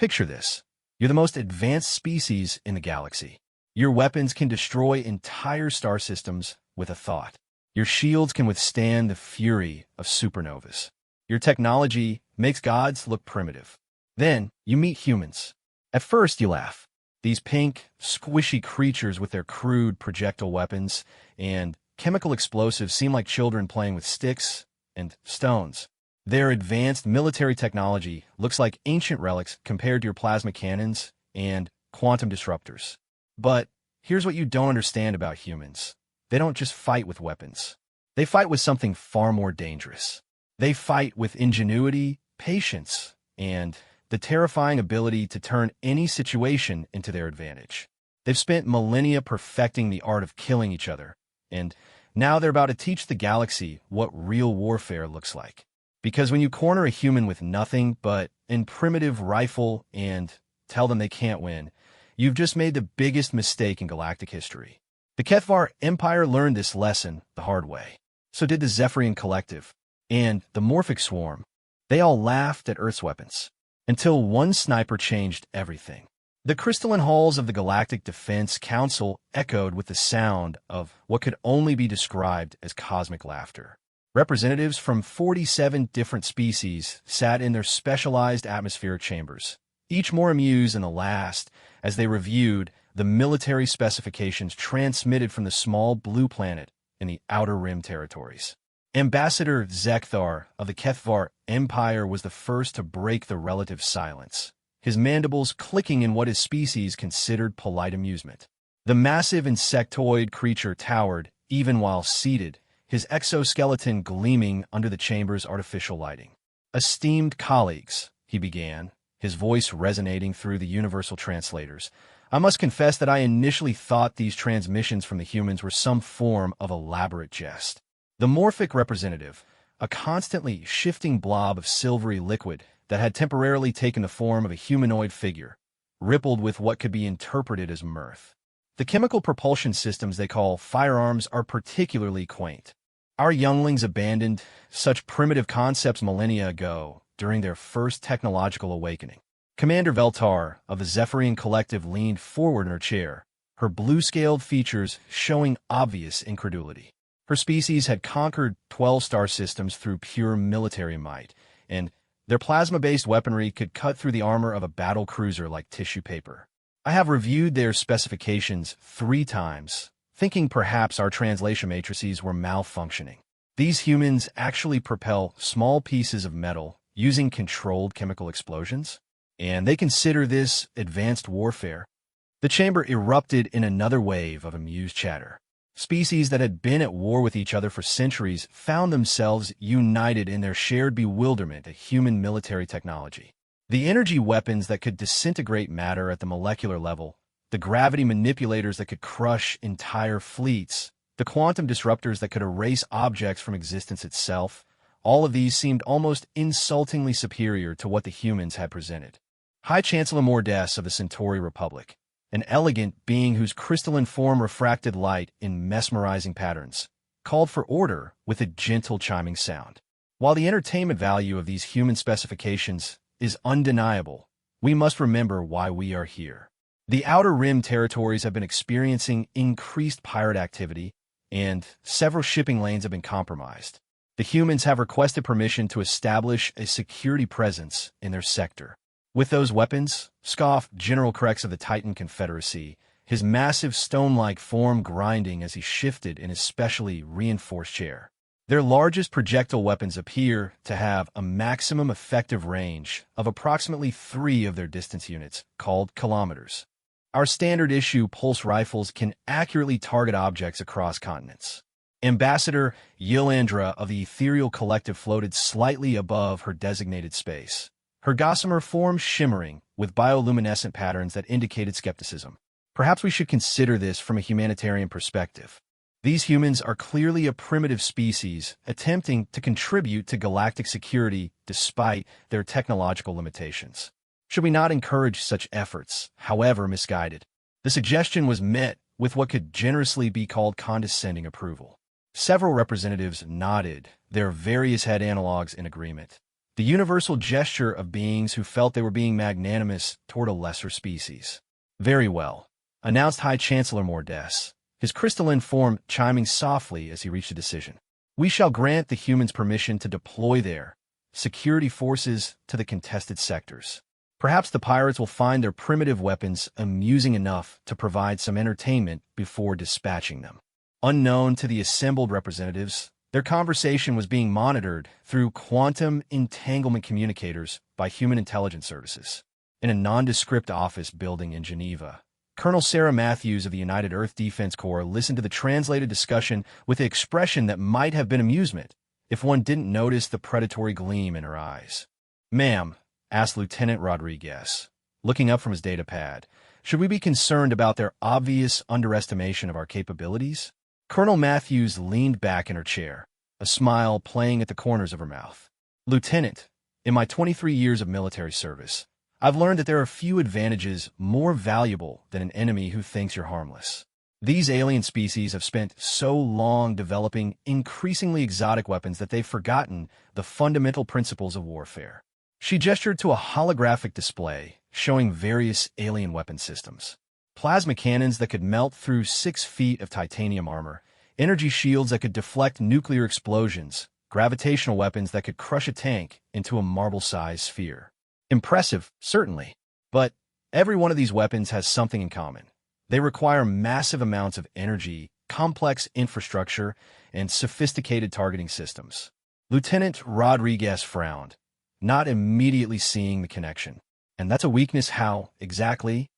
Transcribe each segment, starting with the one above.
Picture this. You're the most advanced species in the galaxy. Your weapons can destroy entire star systems with a thought. Your shields can withstand the fury of supernovas. Your technology makes gods look primitive. Then you meet humans. At first you laugh. These pink, squishy creatures with their crude projectile weapons and chemical explosives seem like children playing with sticks and stones. Their advanced military technology looks like ancient relics compared to your plasma cannons and quantum disruptors. But here's what you don't understand about humans. They don't just fight with weapons. They fight with something far more dangerous. They fight with ingenuity, patience, and the terrifying ability to turn any situation into their advantage. They've spent millennia perfecting the art of killing each other, and now they're about to teach the galaxy what real warfare looks like. Because when you corner a human with nothing but a primitive rifle and tell them they can't win, you've just made the biggest mistake in galactic history. The HFY Empire learned this lesson the hard way. So did the Zephyrian Collective and the Morphic Swarm. They all laughed at Earth's weapons until one sniper changed everything. The crystalline halls of the Galactic Defense Council echoed with the sound of what could only be described as cosmic laughter. Representatives from 47 different species sat in their specialized atmospheric chambers, each more amused than the last as they reviewed the military specifications transmitted from the small blue planet in the Outer Rim territories. Ambassador Zekthar of the HFY Empire was the first to break the relative silence, his mandibles clicking in what his species considered polite amusement. The massive insectoid creature towered, even while seated, his exoskeleton gleaming under the chamber's artificial lighting. "Esteemed colleagues," he began, his voice resonating through the universal translators, "I must confess that I initially thought these transmissions from the humans were some form of elaborate jest." The morphic representative, a constantly shifting blob of silvery liquid that had temporarily taken the form of a humanoid figure, rippled with what could be interpreted as mirth. "The chemical propulsion systems they call firearms are particularly quaint. Our younglings abandoned such primitive concepts millennia ago during their first technological awakening." Commander Veltar of the Zephyrian Collective leaned forward in her chair, her blue-scaled features showing obvious incredulity. Her species had conquered 12 star systems through pure military might, and their plasma-based weaponry could cut through the armor of a battle cruiser like tissue paper. "I have reviewed their specifications 3 times, thinking perhaps our translation matrices were malfunctioning. These humans actually propel small pieces of metal using controlled chemical explosions, and they consider this advanced warfare." The chamber erupted in another wave of amused chatter. Species that had been at war with each other for centuries found themselves united in their shared bewilderment at human military technology. The energy weapons that could disintegrate matter at the molecular level, the gravity manipulators that could crush entire fleets, the quantum disruptors that could erase objects from existence itself, all of these seemed almost insultingly superior to what the humans had presented. High Chancellor Mordes of the Centauri Republic, an elegant being whose crystalline form refracted light in mesmerizing patterns, called for order with a gentle chiming sound. While the entertainment value of these human specifications is undeniable, we must remember why we are here. The Outer Rim territories have been experiencing increased pirate activity, and several shipping lanes have been compromised. The humans have requested permission to establish a security presence in their sector. "With those weapons," scoffed General Krex of the Titan Confederacy, his massive stone-like form grinding as he shifted in his specially reinforced chair. "Their largest projectile weapons appear to have a maximum effective range of approximately 3 of their distance units, called kilometers. Our standard-issue pulse rifles can accurately target objects across continents." Ambassador Yilandra of the Ethereal Collective floated slightly above her designated space, her gossamer form shimmering with bioluminescent patterns that indicated skepticism. "Perhaps we should consider this from a humanitarian perspective. These humans are clearly a primitive species attempting to contribute to galactic security despite their technological limitations. Should we not encourage such efforts, however misguided?" The suggestion was met with what could generously be called condescending approval. Several representatives nodded, their various head analogues in agreement. the universal gesture of beings who felt they were being magnanimous toward a lesser species. "Very well," announced High Chancellor Mordes, his crystalline form chiming softly as he reached a decision. "We shall grant the humans permission to deploy their security forces to the contested sectors. Perhaps the pirates will find their primitive weapons amusing enough to provide some entertainment before dispatching them." Unknown to the assembled representatives, their conversation was being monitored through quantum entanglement communicators by human intelligence services. In a nondescript office building in Geneva, Colonel Sarah Matthews of the United Earth Defense Corps listened to the translated discussion with an expression that might have been amusement if one didn't notice the predatory gleam in her eyes. "Ma'am," asked Lieutenant Rodriguez, looking up from his data pad, "should we be concerned about their obvious underestimation of our capabilities?" Colonel Matthews leaned back in her chair, a smile playing at the corners of her mouth. "Lieutenant, in my 23 years of military service, I've learned that there are few advantages more valuable than an enemy who thinks you're harmless. These alien species have spent so long developing increasingly exotic weapons that they've forgotten the fundamental principles of warfare." She gestured to a holographic display showing various alien weapon systems. Plasma cannons that could melt through 6 feet of titanium armor, energy shields that could deflect nuclear explosions, gravitational weapons that could crush a tank into a marble-sized sphere. Impressive, certainly. But every one of these weapons has something in common. They require massive amounts of energy, complex infrastructure, and sophisticated targeting systems. Lieutenant Rodriguez frowned, not immediately seeing the connection. "And that's a weakness how, exactly?"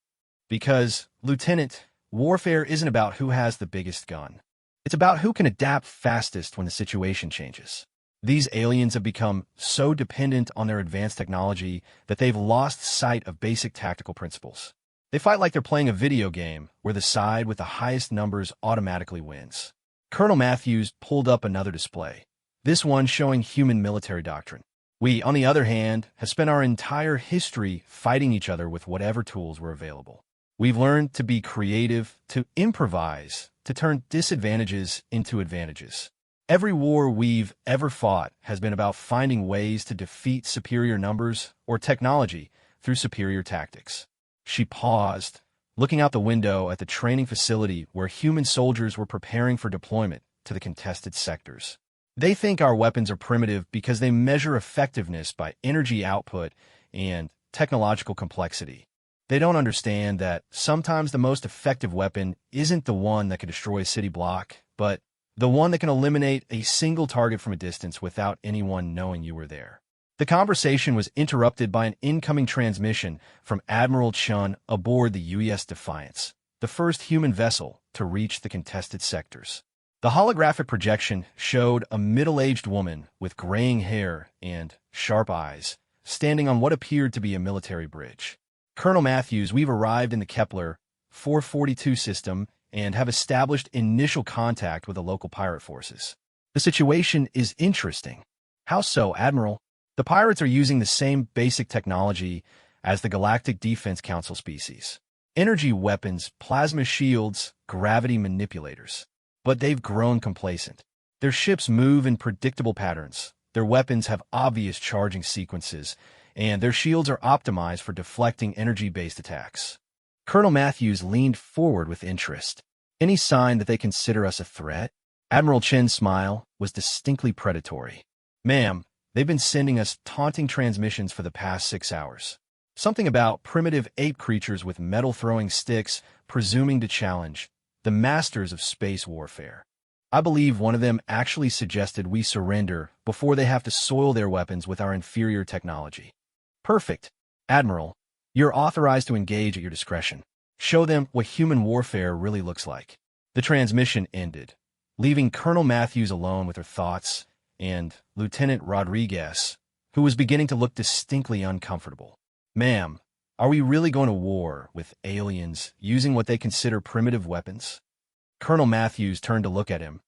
"Because, Lieutenant, warfare isn't about who has the biggest gun. It's about who can adapt fastest when the situation changes. These aliens have become so dependent on their advanced technology that they've lost sight of basic tactical principles. They fight like they're playing a video game where the side with the highest numbers automatically wins." Colonel Matthews pulled up another display, this one showing human military doctrine. "We, on the other hand, have spent our entire history fighting each other with whatever tools were available. We've learned to be creative, to improvise, to turn disadvantages into advantages. Every war we've ever fought has been about finding ways to defeat superior numbers or technology through superior tactics." She paused, looking out the window at the training facility where human soldiers were preparing for deployment to the contested sectors. "They think our weapons are primitive because they measure effectiveness by energy output and technological complexity. They don't understand that sometimes the most effective weapon isn't the one that can destroy a city block, but the one that can eliminate a single target from a distance without anyone knowing you were there." The conversation was interrupted by an incoming transmission from Admiral Chun aboard the UES Defiance, the first human vessel to reach the contested sectors. The holographic projection showed a middle-aged woman with graying hair and sharp eyes, standing on what appeared to be a military bridge. "Colonel Matthews, we've arrived in the Kepler 442 system and have established initial contact with the local pirate forces. The situation is interesting." "How so, Admiral?" "The pirates are using the same basic technology as the Galactic Defense Council species. Energy weapons, plasma shields, gravity manipulators. But they've grown complacent. Their ships move in predictable patterns, their weapons have obvious charging sequences, and their shields are optimized for deflecting energy-based attacks." Colonel Matthews leaned forward with interest. "Any sign that they consider us a threat?" Admiral Chen's smile was distinctly predatory. "Ma'am, they've been sending us taunting transmissions for the past 6 hours. Something about primitive ape creatures with metal-throwing sticks presuming to challenge the masters of space warfare. I believe one of them actually suggested we surrender before they have to soil their weapons with our inferior technology." "Perfect. Admiral, you're authorized to engage at your discretion. Show them what human warfare really looks like." The transmission ended, leaving Colonel Matthews alone with her thoughts and Lieutenant Rodriguez, who was beginning to look distinctly uncomfortable. "Ma'am, are we really going to war with aliens using what they consider primitive weapons?" Colonel Matthews turned to look at him,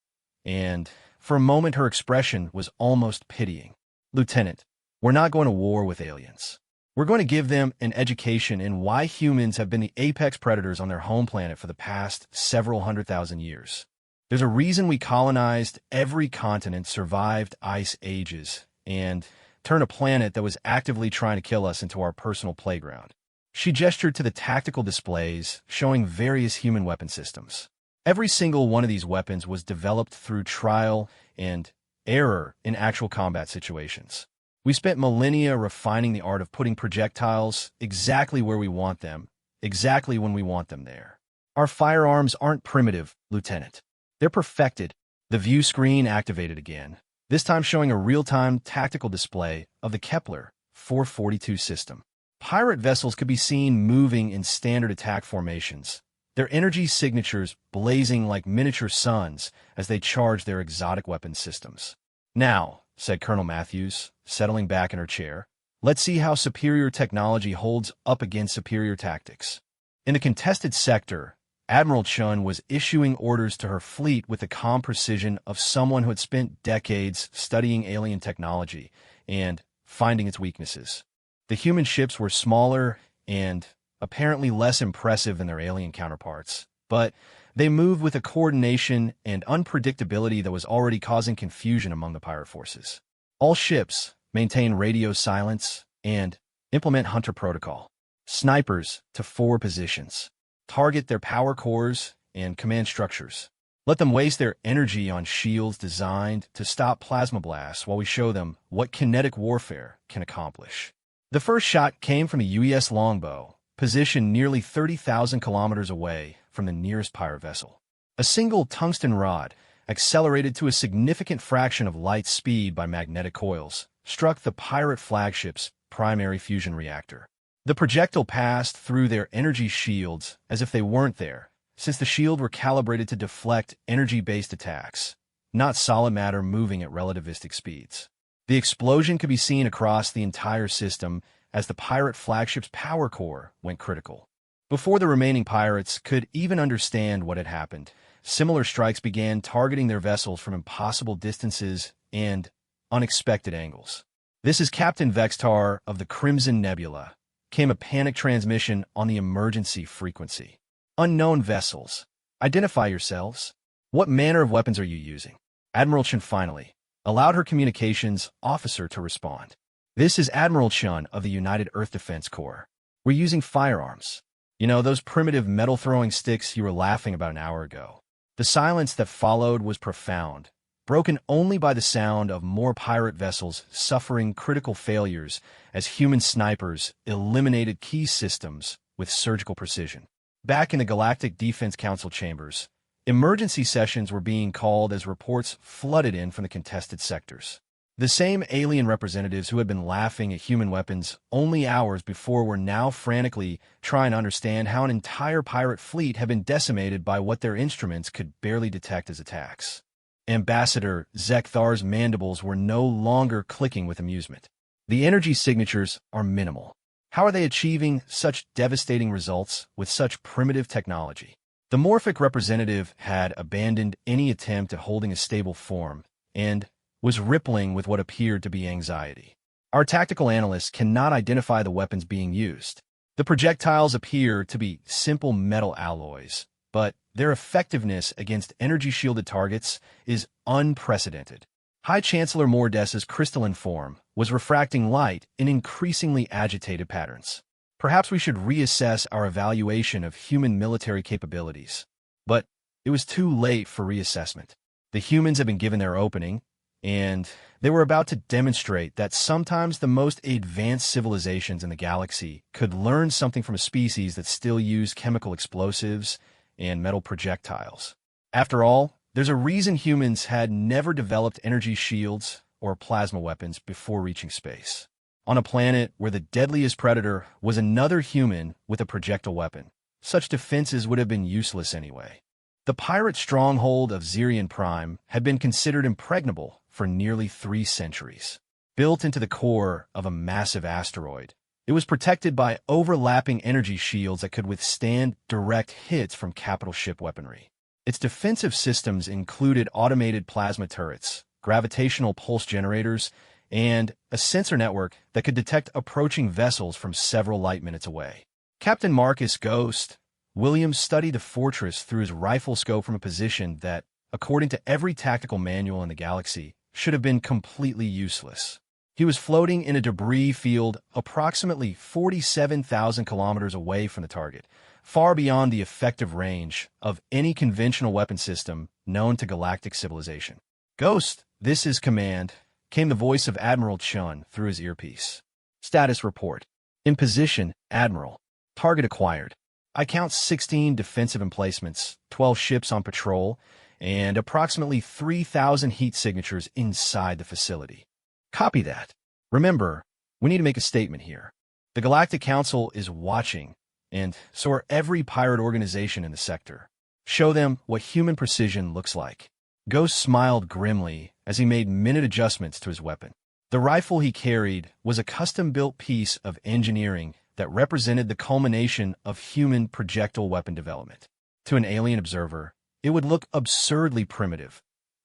and for a moment her expression was almost pitying. "Lieutenant, we're not going to war with aliens. We're going to give them an education in why humans have been the apex predators on their home planet for the past several 100,000 years. There's a reason we colonized every continent, survived ice ages, and turn a planet that was actively trying to kill us into our personal playground. She gestured to the tactical displays, showing various human weapon systems. Every single one of these weapons was developed through trial and error in actual combat situations. We spent millennia refining the art of putting projectiles exactly where we want them, exactly when we want them there. Our firearms aren't primitive, Lieutenant. They're perfected. The view screen activated again, this time showing a real-time tactical display of the Kepler 442 system. Pirate vessels could be seen moving in standard attack formations, their energy signatures blazing like miniature suns as they charge their exotic weapon systems. "Now," said Colonel Matthews, settling back in her chair, "let's see how superior technology holds up against superior tactics." In the contested sector, Admiral Chun was issuing orders to her fleet with the calm precision of someone who had spent decades studying alien technology and finding its weaknesses. The human ships were smaller and apparently less impressive than their alien counterparts, but they moved with a coordination and unpredictability that was already causing confusion among the pirate forces. All ships maintain radio silence and implement Hunter Protocol. Snipers to forward positions. Target their power cores and command structures. Let them waste their energy on shields designed to stop plasma blasts while we show them what kinetic warfare can accomplish. The first shot came from a U.S. longbow, positioned nearly 30,000 kilometers away from the nearest pirate vessel. A single tungsten rod, accelerated to a significant fraction of light speed by magnetic coils, struck the pirate flagship's primary fusion reactor. The projectile passed through their energy shields as if they weren't there, since the shields were calibrated to deflect energy-based attacks, not solid matter moving at relativistic speeds. The explosion could be seen across the entire system as the pirate flagship's power core went critical. Before the remaining pirates could even understand what had happened, similar strikes began targeting their vessels from impossible distances and unexpected angles. "This is Captain Vextar of the Crimson Nebula," came a panic transmission on the emergency frequency. "Unknown vessels. Identify yourselves. What manner of weapons are you using?" Admiral Chun finally allowed her communications officer to respond. "This is Admiral Chun of the United Earth Defense Corps. We're using firearms. You know, those primitive metal-throwing sticks you were laughing about an hour ago." The silence that followed was profound, broken only by the sound of more pirate vessels suffering critical failures as human snipers eliminated key systems with surgical precision. Back in the Galactic Defense Council chambers, emergency sessions were being called as reports flooded in from the contested sectors. The same alien representatives who had been laughing at human weapons only hours before were now frantically trying to understand how an entire pirate fleet had been decimated by what their instruments could barely detect as attacks. Ambassador Zekthar's mandibles were no longer clicking with amusement. The energy signatures are minimal. How are they achieving such devastating results with such primitive technology? The morphic representative had abandoned any attempt at holding a stable form and was rippling with what appeared to be anxiety. "Our tactical analysts cannot identify the weapons being used. The projectiles appear to be simple metal alloys, but their effectiveness against energy-shielded targets is unprecedented." High Chancellor Mordessa's crystalline form was refracting light in increasingly agitated patterns. "Perhaps we should reassess our evaluation of human military capabilities." But it was too late for reassessment. The humans had been given their opening, and they were about to demonstrate that sometimes the most advanced civilizations in the galaxy could learn something from a species that still used chemical explosives and metal projectiles. After all, there's a reason humans had never developed energy shields or plasma weapons before reaching space. On a planet where the deadliest predator was another human with a projectile weapon, such defenses would have been useless anyway. The pirate stronghold of Zirian Prime had been considered impregnable for nearly 3 centuries. Built into the core of a massive asteroid, it was protected by overlapping energy shields that could withstand direct hits from capital ship weaponry. Its defensive systems included automated plasma turrets, gravitational pulse generators, and a sensor network that could detect approaching vessels from several light minutes away. Captain Marcus Ghost Williams studied the fortress through his rifle scope from a position that, according to every tactical manual in the galaxy, should have been completely useless. He was floating in a debris field approximately 47,000 kilometers away from the target, far beyond the effective range of any conventional weapon system known to galactic civilization. "Ghost, this is command," came the voice of Admiral Chun through his earpiece. "Status report. In position, Admiral. Target acquired. I count 16 defensive emplacements, 12 ships on patrol, and approximately 3,000 heat signatures inside the facility." "Copy that. Remember, we need to make a statement here. The Galactic Council is watching, and so are every pirate organization in the sector. Show them what human precision looks like." Ghost smiled grimly as he made minute adjustments to his weapon. The rifle he carried was a custom-built piece of engineering that represented the culmination of human projectile weapon development. To an alien observer, it would look absurdly primitive.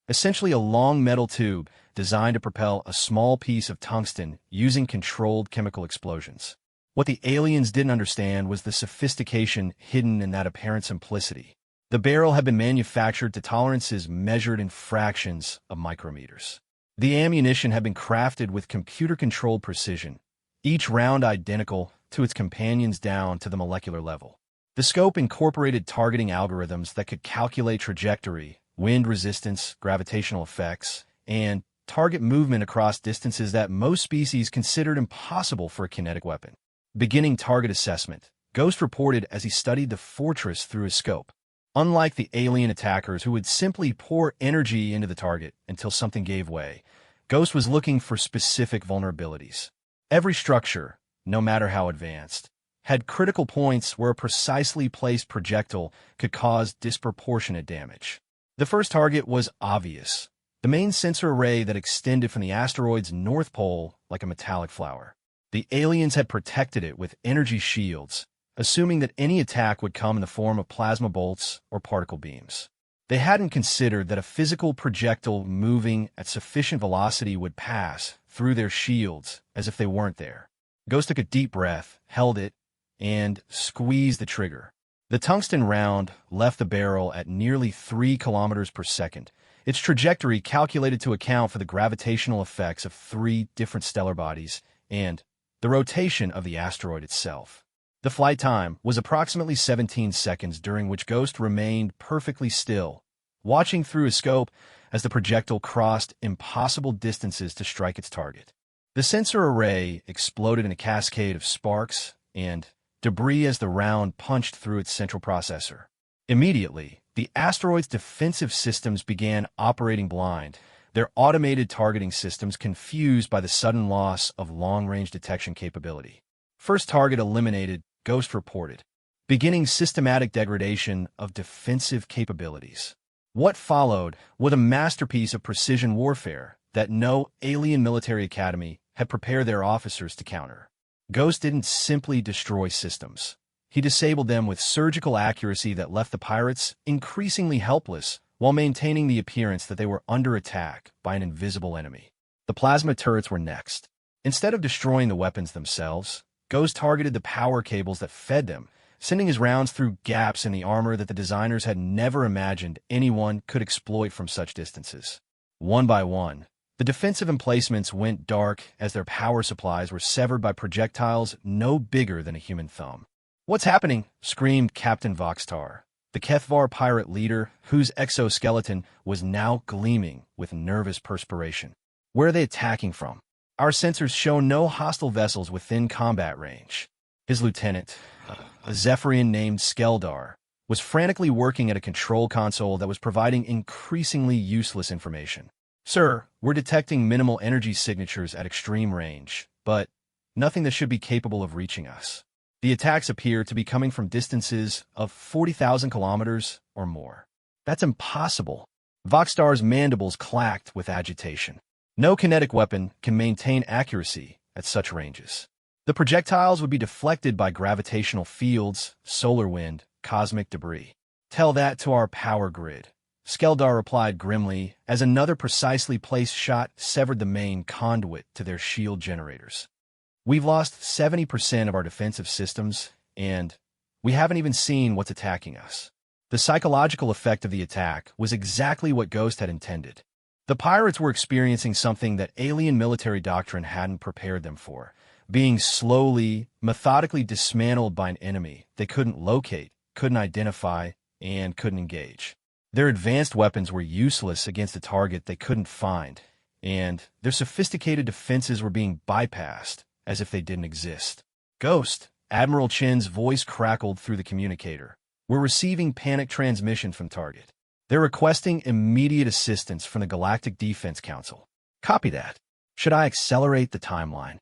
Essentially a long metal tube designed to propel a small piece of tungsten using controlled chemical explosions. What the aliens didn't understand was the sophistication hidden in that apparent simplicity. The barrel had been manufactured to tolerances measured in fractions of micrometers. The ammunition had been crafted with computer-controlled precision, each round identical to its companions down to the molecular level. The scope incorporated targeting algorithms that could calculate trajectory, wind resistance, gravitational effects, and target movement across distances that most species considered impossible for a kinetic weapon. Beginning target assessment, Ghost reported as he studied the fortress through his scope. Unlike the alien attackers who would simply pour energy into the target until something gave way, Ghost was looking for specific vulnerabilities. Every structure, no matter how advanced, had critical points where a precisely placed projectile could cause disproportionate damage. The first target was obvious, the main sensor array that extended from the asteroid's north pole like a metallic flower. The aliens had protected it with energy shields, assuming that any attack would come in the form of plasma bolts or particle beams. They hadn't considered that a physical projectile moving at sufficient velocity would pass through their shields as if they weren't there. Ghost took a deep breath, held it, and squeezed the trigger. The tungsten round left the barrel at nearly 3 kilometers per second, its trajectory calculated to account for the gravitational effects of 3 different stellar bodies and the rotation of the asteroid itself. The flight time was approximately 17 seconds, during which Ghost remained perfectly still, watching through his scope as the projectile crossed impossible distances to strike its target. The sensor array exploded in a cascade of sparks and debris as the round punched through its central processor. Immediately, the asteroid's defensive systems began operating blind, their automated targeting systems confused by the sudden loss of long-range detection capability. "First target eliminated," Ghost reported, beginning systematic degradation of defensive capabilities. What followed was a masterpiece of precision warfare that no alien military academy had prepared their officers to counter. Ghost didn't simply destroy systems. He disabled them with surgical accuracy that left the pirates increasingly helpless while maintaining the appearance that they were under attack by an invisible enemy. The plasma turrets were next. Instead of destroying the weapons themselves, Ghost targeted the power cables that fed them, sending his rounds through gaps in the armor that the designers had never imagined anyone could exploit from such distances. One by one, the defensive emplacements went dark as their power supplies were severed by projectiles no bigger than a human thumb. "What's happening?" screamed Captain Voxtar, the Kethvar pirate leader whose exoskeleton was now gleaming with nervous perspiration. "Where are they attacking from? Our sensors show no hostile vessels within combat range." His lieutenant, a Zephyrian named Skeldar, was frantically working at a control console that was providing increasingly useless information. "Sir, we're detecting minimal energy signatures at extreme range, but nothing that should be capable of reaching us. The attacks appear to be coming from distances of 40,000 kilometers or more." "That's impossible." Voxstar's mandibles clacked with agitation. No kinetic weapon can maintain accuracy at such ranges. The projectiles would be deflected by gravitational fields, solar wind, cosmic debris. "Tell that to our power grid," Skeldar replied grimly as another precisely placed shot severed the main conduit to their shield generators. "We've lost 70% of our defensive systems, and we haven't even seen what's attacking us." The psychological effect of the attack was exactly what Ghost had intended. The pirates were experiencing something that alien military doctrine hadn't prepared them for, being slowly, methodically dismantled by an enemy they couldn't locate, couldn't identify, and couldn't engage. Their advanced weapons were useless against a target they couldn't find, and their sophisticated defenses were being bypassed as if they didn't exist. Ghost, Admiral Chen's voice crackled through the communicator. We're receiving panic transmission from target. They're requesting immediate assistance from the Galactic Defense Council. Copy that. Should I accelerate the timeline?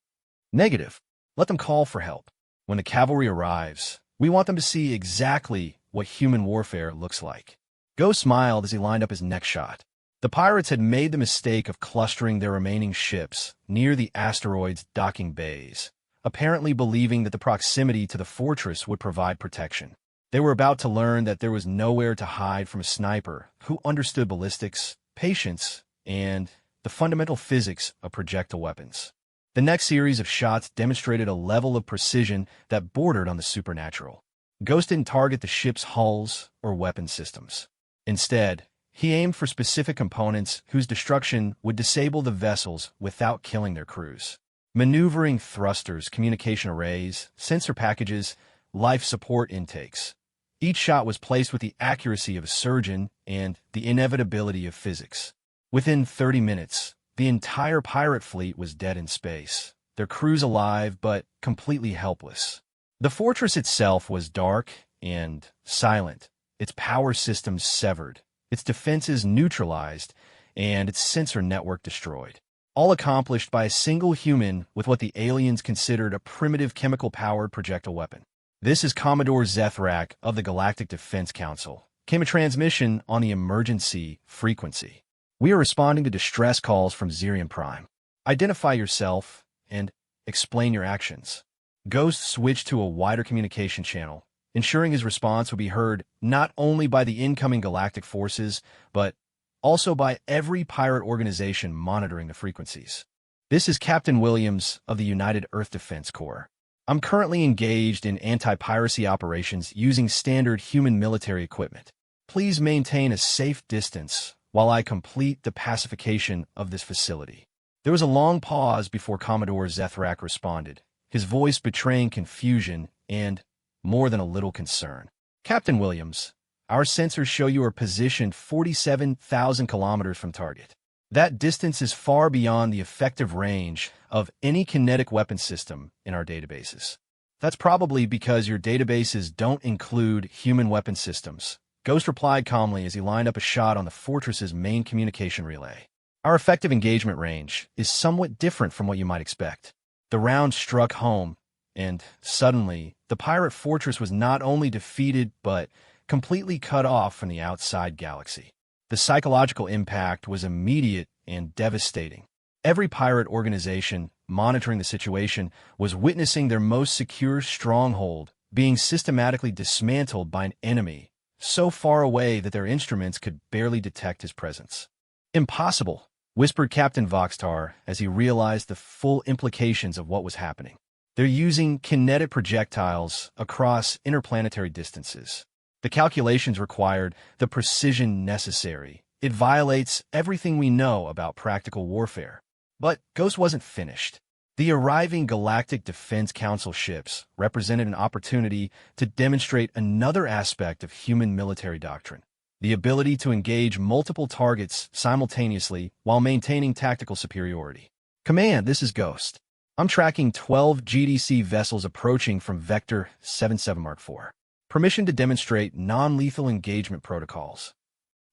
Negative. Let them call for help. When the cavalry arrives, we want them to see exactly what human warfare looks like. Ghost smiled as he lined up his next shot. The pirates had made the mistake of clustering their remaining ships near the asteroid's docking bays, apparently believing that the proximity to the fortress would provide protection. They were about to learn that there was nowhere to hide from a sniper who understood ballistics, patience, and the fundamental physics of projectile weapons. The next series of shots demonstrated a level of precision that bordered on the supernatural. Ghost didn't target the ship's hulls or weapon systems. Instead, he aimed for specific components whose destruction would disable the vessels without killing their crews. Maneuvering thrusters, communication arrays, sensor packages, life support intakes. Each shot was placed with the accuracy of a surgeon and the inevitability of physics. Within 30 minutes, the entire pirate fleet was dead in space, their crews alive but completely helpless. The fortress itself was dark and silent, its power systems severed, its defenses neutralized, and its sensor network destroyed. All accomplished by a single human with what the aliens considered a primitive chemical-powered projectile weapon. This is Commodore Zethrak of the Galactic Defense Council. Came a transmission on the emergency frequency. We are responding to distress calls from Zirian Prime. Identify yourself and explain your actions. Ghost switched to a wider communication channel, ensuring his response would be heard not only by the incoming galactic forces, but also by every pirate organization monitoring the frequencies. This is Captain Williams of the United Earth Defense Corps. I'm currently engaged in anti-piracy operations using standard human military equipment. Please maintain a safe distance while I complete the pacification of this facility. There was a long pause before Commodore Zethrak responded, his voice betraying confusion and more than a little concern. Captain Williams, our sensors show you are positioned 47,000 kilometers from target. That distance is far beyond the effective range of any kinetic weapon system in our databases. That's probably because your databases don't include human weapon systems. Ghost replied calmly as he lined up a shot on the fortress's main communication relay. Our effective engagement range is somewhat different from what you might expect. The round struck home, and suddenly, the pirate fortress was not only defeated but completely cut off from the outside galaxy. The psychological impact was immediate and devastating. Every pirate organization monitoring the situation was witnessing their most secure stronghold being systematically dismantled by an enemy so far away that their instruments could barely detect his presence. Impossible, whispered Captain Voxtar as he realized the full implications of what was happening. They're using kinetic projectiles across interplanetary distances. The calculations required the precision necessary. It violates everything we know about practical warfare. But Ghost wasn't finished. The arriving Galactic Defense Council ships represented an opportunity to demonstrate another aspect of human military doctrine, the ability to engage multiple targets simultaneously while maintaining tactical superiority. Command, this is Ghost. I'm tracking 12 GDC vessels approaching from Vector 77 Mark IV. Permission to demonstrate non-lethal engagement protocols.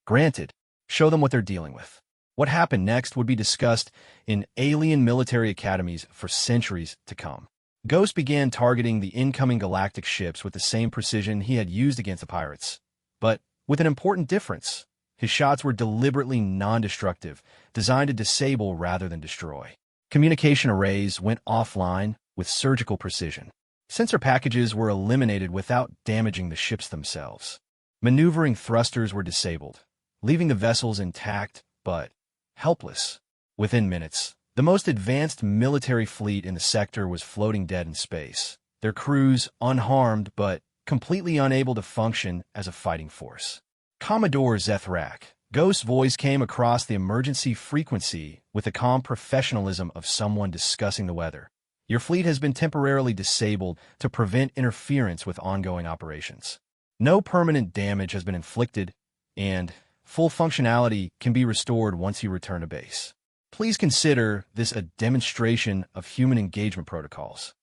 Granted, show them what they're dealing with. What happened next would be discussed in alien military academies for centuries to come. Ghost began targeting the incoming galactic ships with the same precision he had used against the pirates, but with an important difference. His shots were deliberately non-destructive, designed to disable rather than destroy. Communication arrays went offline with surgical precision. Sensor packages were eliminated without damaging the ships themselves. Maneuvering thrusters were disabled, leaving the vessels intact but helpless. Within minutes, the most advanced military fleet in the sector was floating dead in space, their crews unharmed but completely unable to function as a fighting force. Commodore Zethrak, Ghost's voice came across the emergency frequency with the calm professionalism of someone discussing the weather. Your fleet has been temporarily disabled to prevent interference with ongoing operations. No permanent damage has been inflicted, and full functionality can be restored once you return to base. Please consider this a demonstration of human engagement protocols.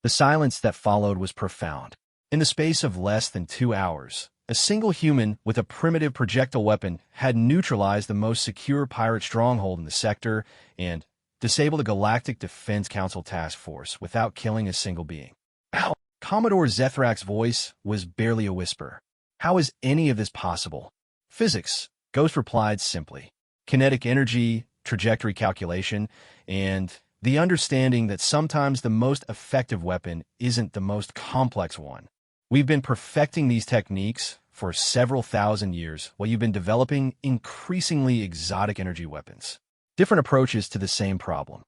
The silence that followed was profound. In the space of less than 2 hours, a single human with a primitive projectile weapon had neutralized the most secure pirate stronghold in the sector and disabled a Galactic Defense Council task force without killing a single being. How? Commodore Zethrak's voice was barely a whisper. How is any of this possible? Physics, Ghost replied simply. Kinetic energy, trajectory calculation, and the understanding that sometimes the most effective weapon isn't the most complex one. We've been perfecting these techniques for several thousand years while you've been developing increasingly exotic energy weapons. Different approaches to the same problem.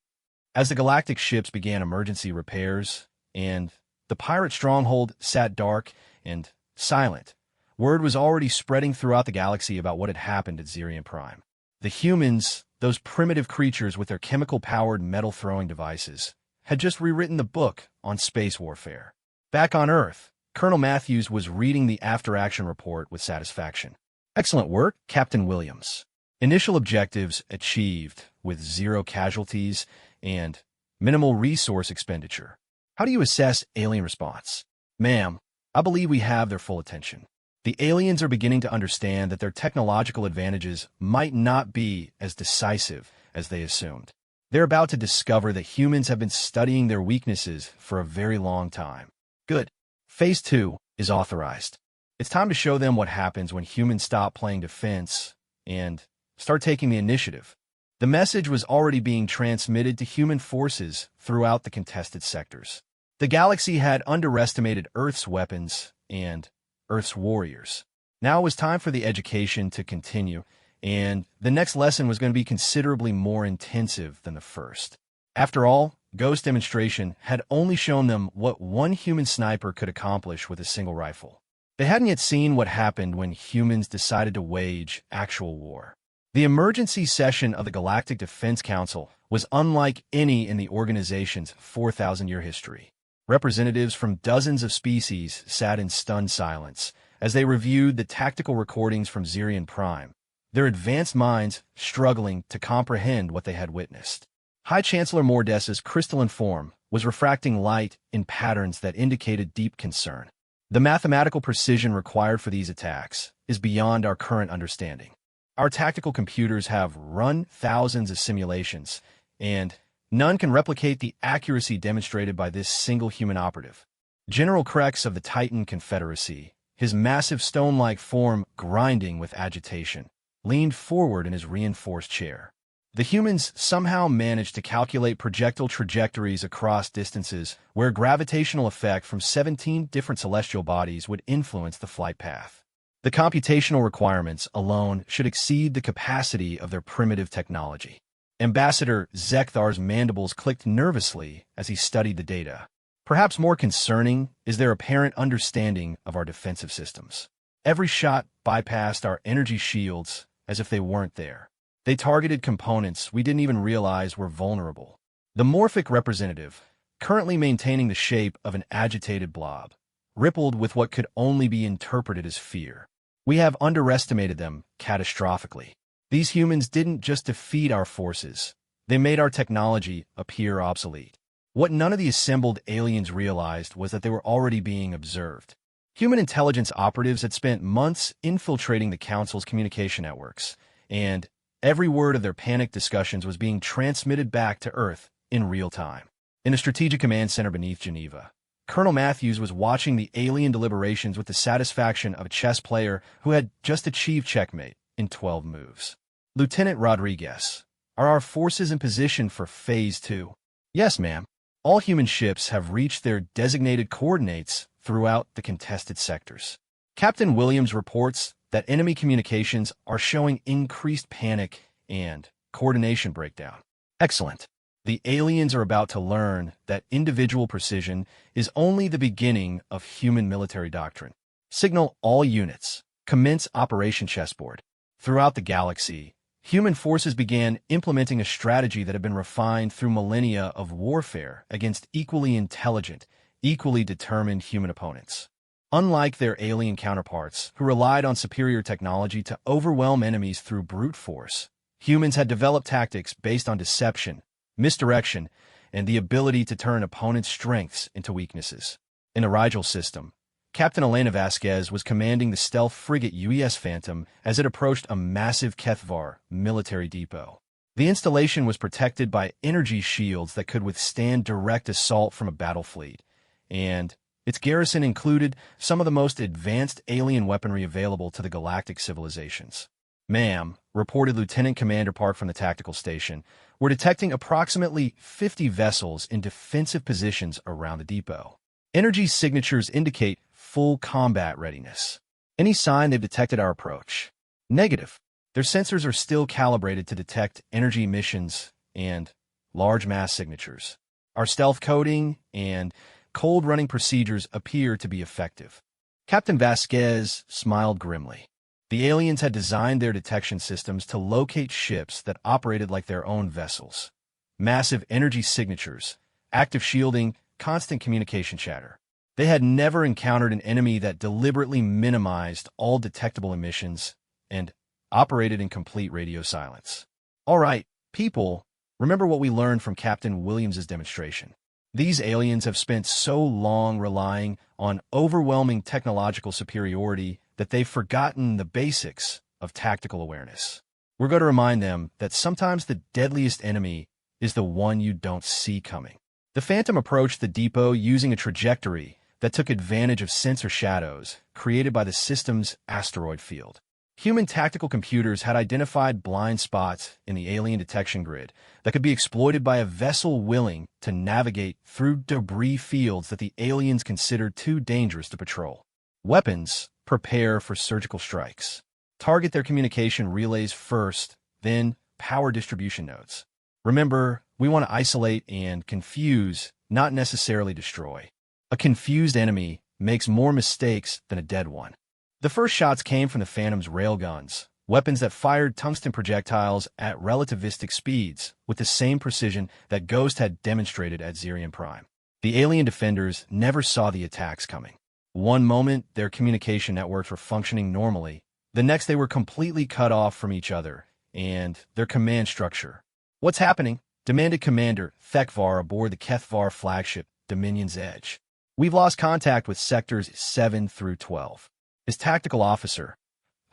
As the galactic ships began emergency repairs and the pirate stronghold sat dark and silent, word was already spreading throughout the galaxy about what had happened at Zirian Prime. The humans, those primitive creatures with their chemical-powered metal-throwing devices, had just rewritten the book on space warfare. Back on Earth, Colonel Matthews was reading the after-action report with satisfaction. Excellent work, Captain Williams. Initial objectives achieved with 0 casualties and minimal resource expenditure. How do you assess alien response? Ma'am, I believe we have their full attention. The aliens are beginning to understand that their technological advantages might not be as decisive as they assumed. They're about to discover that humans have been studying their weaknesses for a very long time. Good. Phase 2 is authorized. It's time to show them what happens when humans stop playing defense and start taking the initiative. The message was already being transmitted to human forces throughout the contested sectors. The galaxy had underestimated Earth's weapons and Earth's warriors. Now it was time for the education to continue, and the next lesson was going to be considerably more intensive than the first. After all, Ghost demonstration had only shown them what one human sniper could accomplish with a single rifle. They hadn't yet seen what happened when humans decided to wage actual war. The emergency session of the Galactic Defense Council was unlike any in the organization's 4,000-year history. Representatives from dozens of species sat in stunned silence as they reviewed the tactical recordings from Zirian Prime, their advanced minds struggling to comprehend what they had witnessed. High Chancellor Mordessa's crystalline form was refracting light in patterns that indicated deep concern. The mathematical precision required for these attacks is beyond our current understanding. Our tactical computers have run thousands of simulations, and none can replicate the accuracy demonstrated by this single human operative. General Krex of the Titan Confederacy, his massive stone-like form grinding with agitation, leaned forward in his reinforced chair. The humans somehow managed to calculate projectile trajectories across distances where gravitational effect from 17 different celestial bodies would influence the flight path. The computational requirements alone should exceed the capacity of their primitive technology. Ambassador Zekthar's mandibles clicked nervously as he studied the data. Perhaps more concerning is their apparent understanding of our defensive systems. Every shot bypassed our energy shields as if they weren't there. They targeted components we didn't even realize were vulnerable. The morphic representative, currently maintaining the shape of an agitated blob, rippled with what could only be interpreted as fear. We have underestimated them catastrophically. These humans didn't just defeat our forces, they made our technology appear obsolete. What none of the assembled aliens realized was that they were already being observed. Human intelligence operatives had spent months infiltrating the Council's communication networks, and every word of their panicked discussions was being transmitted back to Earth in real time. In a strategic command center beneath Geneva, Colonel Matthews was watching the alien deliberations with the satisfaction of a chess player who had just achieved checkmate in 12 moves. Lieutenant Rodriguez, are our forces in position for Phase 2? Yes, ma'am. All human ships have reached their designated coordinates throughout the contested sectors. Captain Williams reports that enemy communications are showing increased panic and coordination breakdown. Excellent. The aliens are about to learn that individual precision is only the beginning of human military doctrine. Signal all units. Commence Operation Chessboard. Throughout the galaxy, human forces began implementing a strategy that had been refined through millennia of warfare against equally intelligent, equally determined human opponents. Unlike their alien counterparts, who relied on superior technology to overwhelm enemies through brute force, humans had developed tactics based on deception, misdirection, and the ability to turn opponents' strengths into weaknesses. In the Rigel system, Captain Elena Vasquez was commanding the stealth frigate UES Phantom as it approached a massive Kethvar military depot. The installation was protected by energy shields that could withstand direct assault from a battle fleet, and its garrison included some of the most advanced alien weaponry available to the galactic civilizations. "Ma'am," reported Lieutenant Commander Park from the tactical station, "we're detecting approximately 50 vessels in defensive positions around the depot. Energy signatures indicate full combat readiness. Any sign they've detected our approach?" "Negative. Their sensors are still calibrated to detect energy emissions and large mass signatures. Our stealth coding and cold running procedures appear to be effective." Captain Vasquez smiled grimly. The aliens had designed their detection systems to locate ships that operated like their own vessels. Massive energy signatures, active shielding, constant communication chatter. They had never encountered an enemy that deliberately minimized all detectable emissions and operated in complete radio silence. "All right, people, remember what we learned from Captain Williams's demonstration. These aliens have spent so long relying on overwhelming technological superiority that they've forgotten the basics of tactical awareness. We're going to remind them that sometimes the deadliest enemy is the one you don't see coming." The Phantom approached the depot using a trajectory that took advantage of sensor shadows created by the system's asteroid field. Human tactical computers had identified blind spots in the alien detection grid that could be exploited by a vessel willing to navigate through debris fields that the aliens considered too dangerous to patrol. Weapons prepare for surgical strikes. Target their communication relays first, then power distribution nodes. Remember, we want to isolate and confuse, not necessarily destroy. A confused enemy makes more mistakes than a dead one. The first shots came from the Phantom's railguns, weapons that fired tungsten projectiles at relativistic speeds with the same precision that Ghost had demonstrated at Zirion Prime. The alien defenders never saw the attacks coming. One moment, their communication networks were functioning normally. The next, they were completely cut off from each other and their command structure. "What's happening?" demanded Commander Thekvar aboard the Kethvar flagship Dominion's Edge. "We've lost contact with sectors 7 through 12. His tactical officer,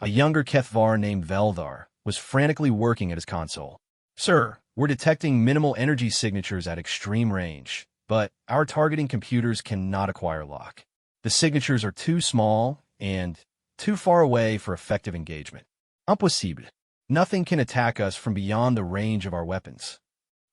a younger Kethvar named Veldar, was frantically working at his console. "Sir, we're detecting minimal energy signatures at extreme range, but our targeting computers cannot acquire lock. The signatures are too small and too far away for effective engagement. Impossible. Nothing can attack us from beyond the range of our weapons."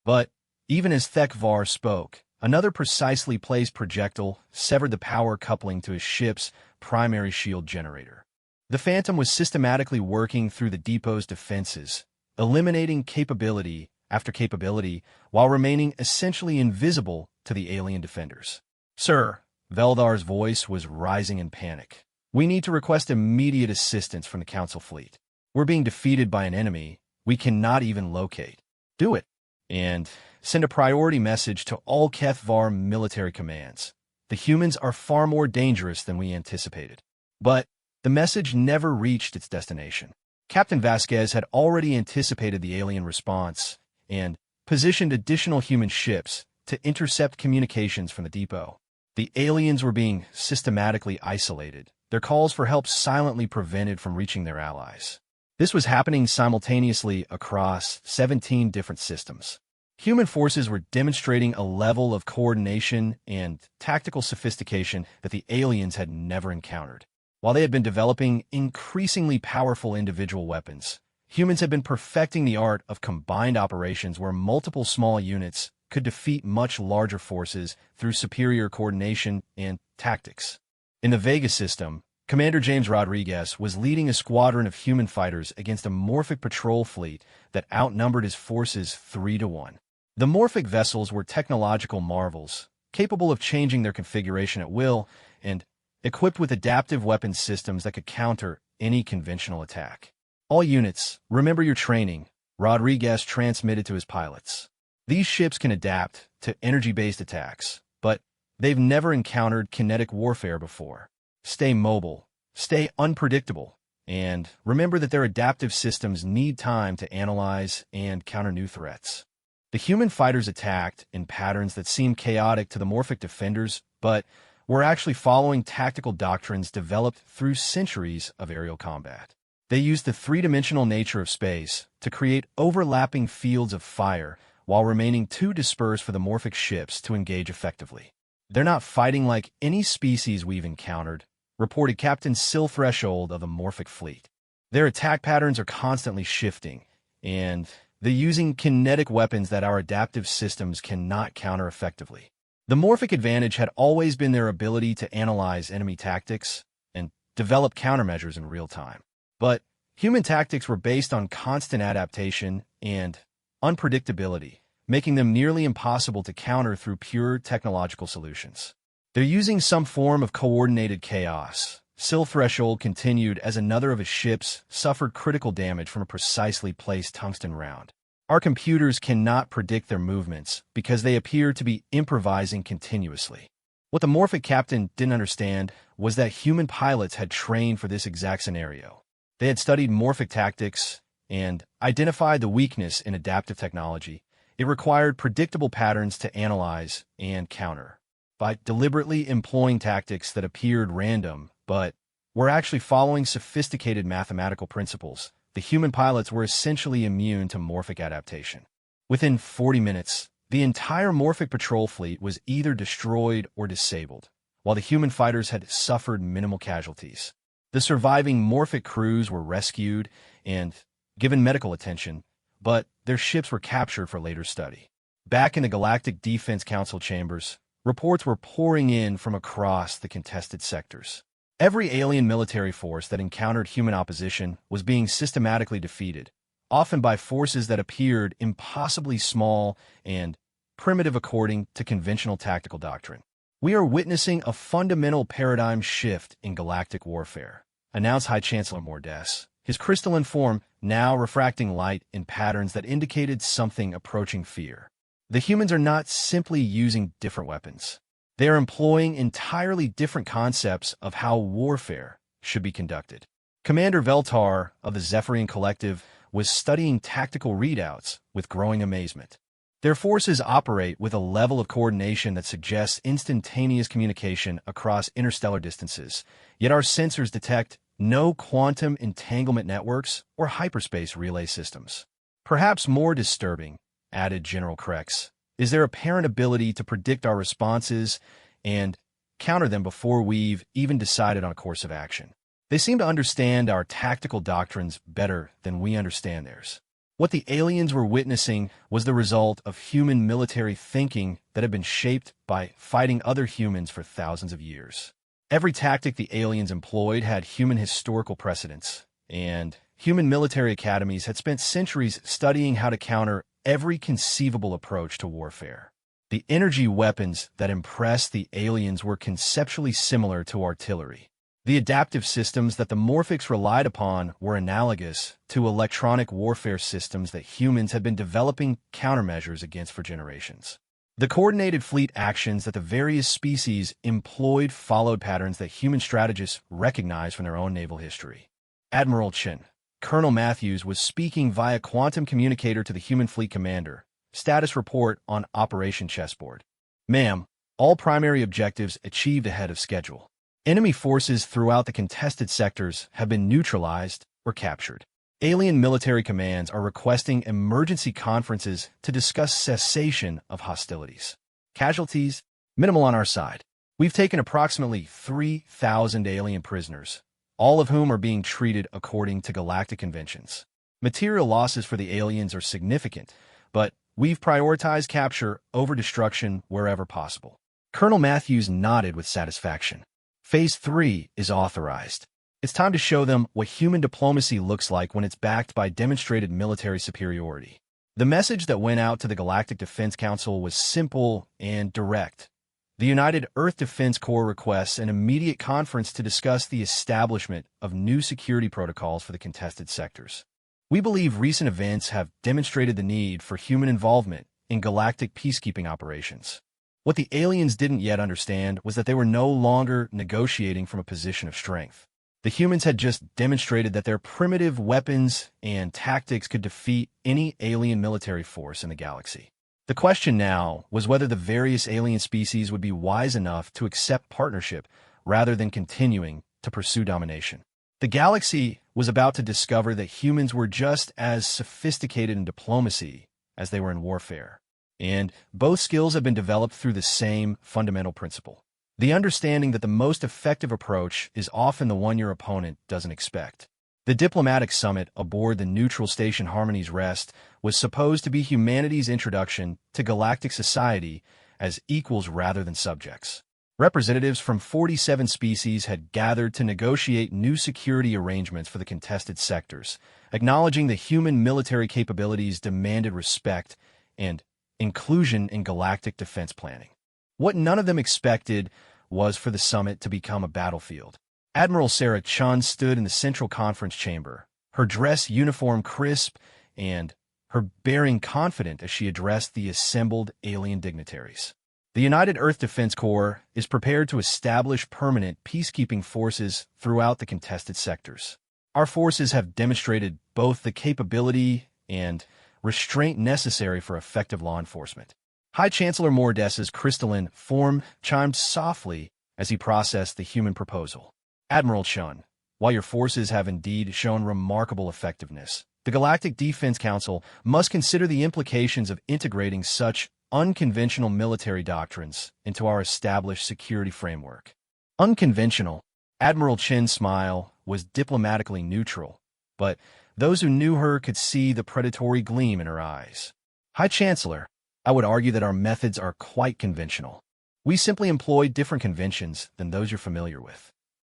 But even as Thekvar spoke, another precisely placed projectile severed the power coupling to his ship's primary shield generator. The Phantom was systematically working through the depot's defenses, eliminating capability after capability while remaining essentially invisible to the alien defenders. "Sir," Veldar's voice was rising in panic. "We need to request immediate assistance from the Council fleet. We're being defeated by an enemy we cannot even locate. Do it, and send a priority message to all Kethvar military commands. The humans are far more dangerous than we anticipated." But the message never reached its destination. Captain Vasquez had already anticipated the alien response and positioned additional human ships to intercept communications from the depot. The aliens were being systematically isolated, their calls for help silently prevented from reaching their allies. This was happening simultaneously across 17 different systems. Human forces were demonstrating a level of coordination and tactical sophistication that the aliens had never encountered. While they had been developing increasingly powerful individual weapons, humans had been perfecting the art of combined operations where multiple small units could defeat much larger forces through superior coordination and tactics. In the Vega system, Commander James Rodriguez was leading a squadron of human fighters against a morphic patrol fleet that outnumbered his forces 3-1. The morphic vessels were technological marvels, capable of changing their configuration at will and equipped with adaptive weapons systems that could counter any conventional attack. All units, remember your training, Rodriguez transmitted to his pilots. These ships can adapt to energy-based attacks, but they've never encountered kinetic warfare before. Stay mobile, stay unpredictable, and remember that their adaptive systems need time to analyze and counter new threats. The human fighters attacked in patterns that seemed chaotic to the Morphic defenders, but were actually following tactical doctrines developed through centuries of aerial combat. They used the three-dimensional nature of space to create overlapping fields of fire while remaining too dispersed for the Morphic ships to engage effectively. They're not fighting like any species we've encountered, reported Captain Sil Threshold of the Morphic fleet. Their attack patterns are constantly shifting, and they're using kinetic weapons that our adaptive systems cannot counter effectively. The Morphic advantage had always been their ability to analyze enemy tactics and develop countermeasures in real time. But human tactics were based on constant adaptation and unpredictability, making them nearly impossible to counter through pure technological solutions. They're using some form of coordinated chaos. Sil Threshold continued as another of his ships suffered critical damage from a precisely placed tungsten round. Our computers cannot predict their movements because they appear to be improvising continuously. What the Morphic captain didn't understand was that human pilots had trained for this exact scenario. They had studied Morphic tactics and identified the weakness in adaptive technology. It required predictable patterns to analyze and counter. By deliberately employing tactics that appeared random but were actually following sophisticated mathematical principles, the human pilots were essentially immune to Morphic adaptation. Within 40 minutes, the entire Morphic patrol fleet was either destroyed or disabled, while the human fighters had suffered minimal casualties. The surviving Morphic crews were rescued and given medical attention, but their ships were captured for later study. Back in the Galactic Defense Council chambers, reports were pouring in from across the contested sectors. Every alien military force that encountered human opposition was being systematically defeated, often by forces that appeared impossibly small and primitive according to conventional tactical doctrine. We are witnessing a fundamental paradigm shift in galactic warfare, announced High Chancellor Mordes, his crystalline form now refracting light in patterns that indicated something approaching fear. The humans are not simply using different weapons. They are employing entirely different concepts of how warfare should be conducted. Commander Veltar of the Zephyrian Collective was studying tactical readouts with growing amazement. Their forces operate with a level of coordination that suggests instantaneous communication across interstellar distances, yet our sensors detect no quantum entanglement networks or hyperspace relay systems. Perhaps more disturbing, added General Krex, is their apparent ability to predict our responses and counter them before we've even decided on a course of action. They seem to understand our tactical doctrines better than we understand theirs. What the aliens were witnessing was the result of human military thinking that had been shaped by fighting other humans for thousands of years. Every tactic the aliens employed had human historical precedents, and human military academies had spent centuries studying how to counter every conceivable approach to warfare. The energy weapons that impressed the aliens were conceptually similar to artillery. The adaptive systems that the Morphics relied upon were analogous to electronic warfare systems that humans had been developing countermeasures against for generations. The coordinated fleet actions that the various species employed followed patterns that human strategists recognized from their own naval history. Admiral Chen, Colonel Matthews was speaking via quantum communicator to the human fleet commander. Status report on Operation Chessboard. Ma'am, all primary objectives achieved ahead of schedule. Enemy forces throughout the contested sectors have been neutralized or captured. Alien military commands are requesting emergency conferences to discuss cessation of hostilities. Casualties? Minimal on our side. We've taken approximately 3,000 alien prisoners, all of whom are being treated according to galactic conventions. Material losses for the aliens are significant, but we've prioritized capture over destruction wherever possible. Colonel Matthews nodded with satisfaction. Phase 3 is authorized. It's time to show them what human diplomacy looks like when it's backed by demonstrated military superiority. The message that went out to the Galactic Defense Council was simple and direct. The United Earth Defense Corps requests an immediate conference to discuss the establishment of new security protocols for the contested sectors. We believe recent events have demonstrated the need for human involvement in galactic peacekeeping operations. What the aliens didn't yet understand was that they were no longer negotiating from a position of strength. The humans had just demonstrated that their primitive weapons and tactics could defeat any alien military force in the galaxy. The question now was whether the various alien species would be wise enough to accept partnership rather than continuing to pursue domination. The galaxy was about to discover that humans were just as sophisticated in diplomacy as they were in warfare, and both skills have been developed through the same fundamental principle: the understanding that the most effective approach is often the one your opponent doesn't expect. The diplomatic summit aboard the neutral station Harmony's Rest was supposed to be humanity's introduction to galactic society as equals rather than subjects. Representatives from 47 species had gathered to negotiate new security arrangements for the contested sectors, acknowledging the human military capabilities demanded respect and inclusion in galactic defense planning. What none of them expected was for the summit to become a battlefield. Admiral Sarah Chun stood in the central conference chamber, her dress uniform crisp and her bearing confident as she addressed the assembled alien dignitaries. The United Earth Defense Corps is prepared to establish permanent peacekeeping forces throughout the contested sectors. Our forces have demonstrated both the capability and restraint necessary for effective law enforcement. High Chancellor Mordessa's crystalline form chimed softly as he processed the human proposal. Admiral Chun, while your forces have indeed shown remarkable effectiveness, the Galactic Defense Council must consider the implications of integrating such unconventional military doctrines into our established security framework. Unconventional. Admiral Chin's smile was diplomatically neutral, but those who knew her could see the predatory gleam in her eyes. High Chancellor, I would argue that our methods are quite conventional. We simply employ different conventions than those you're familiar with.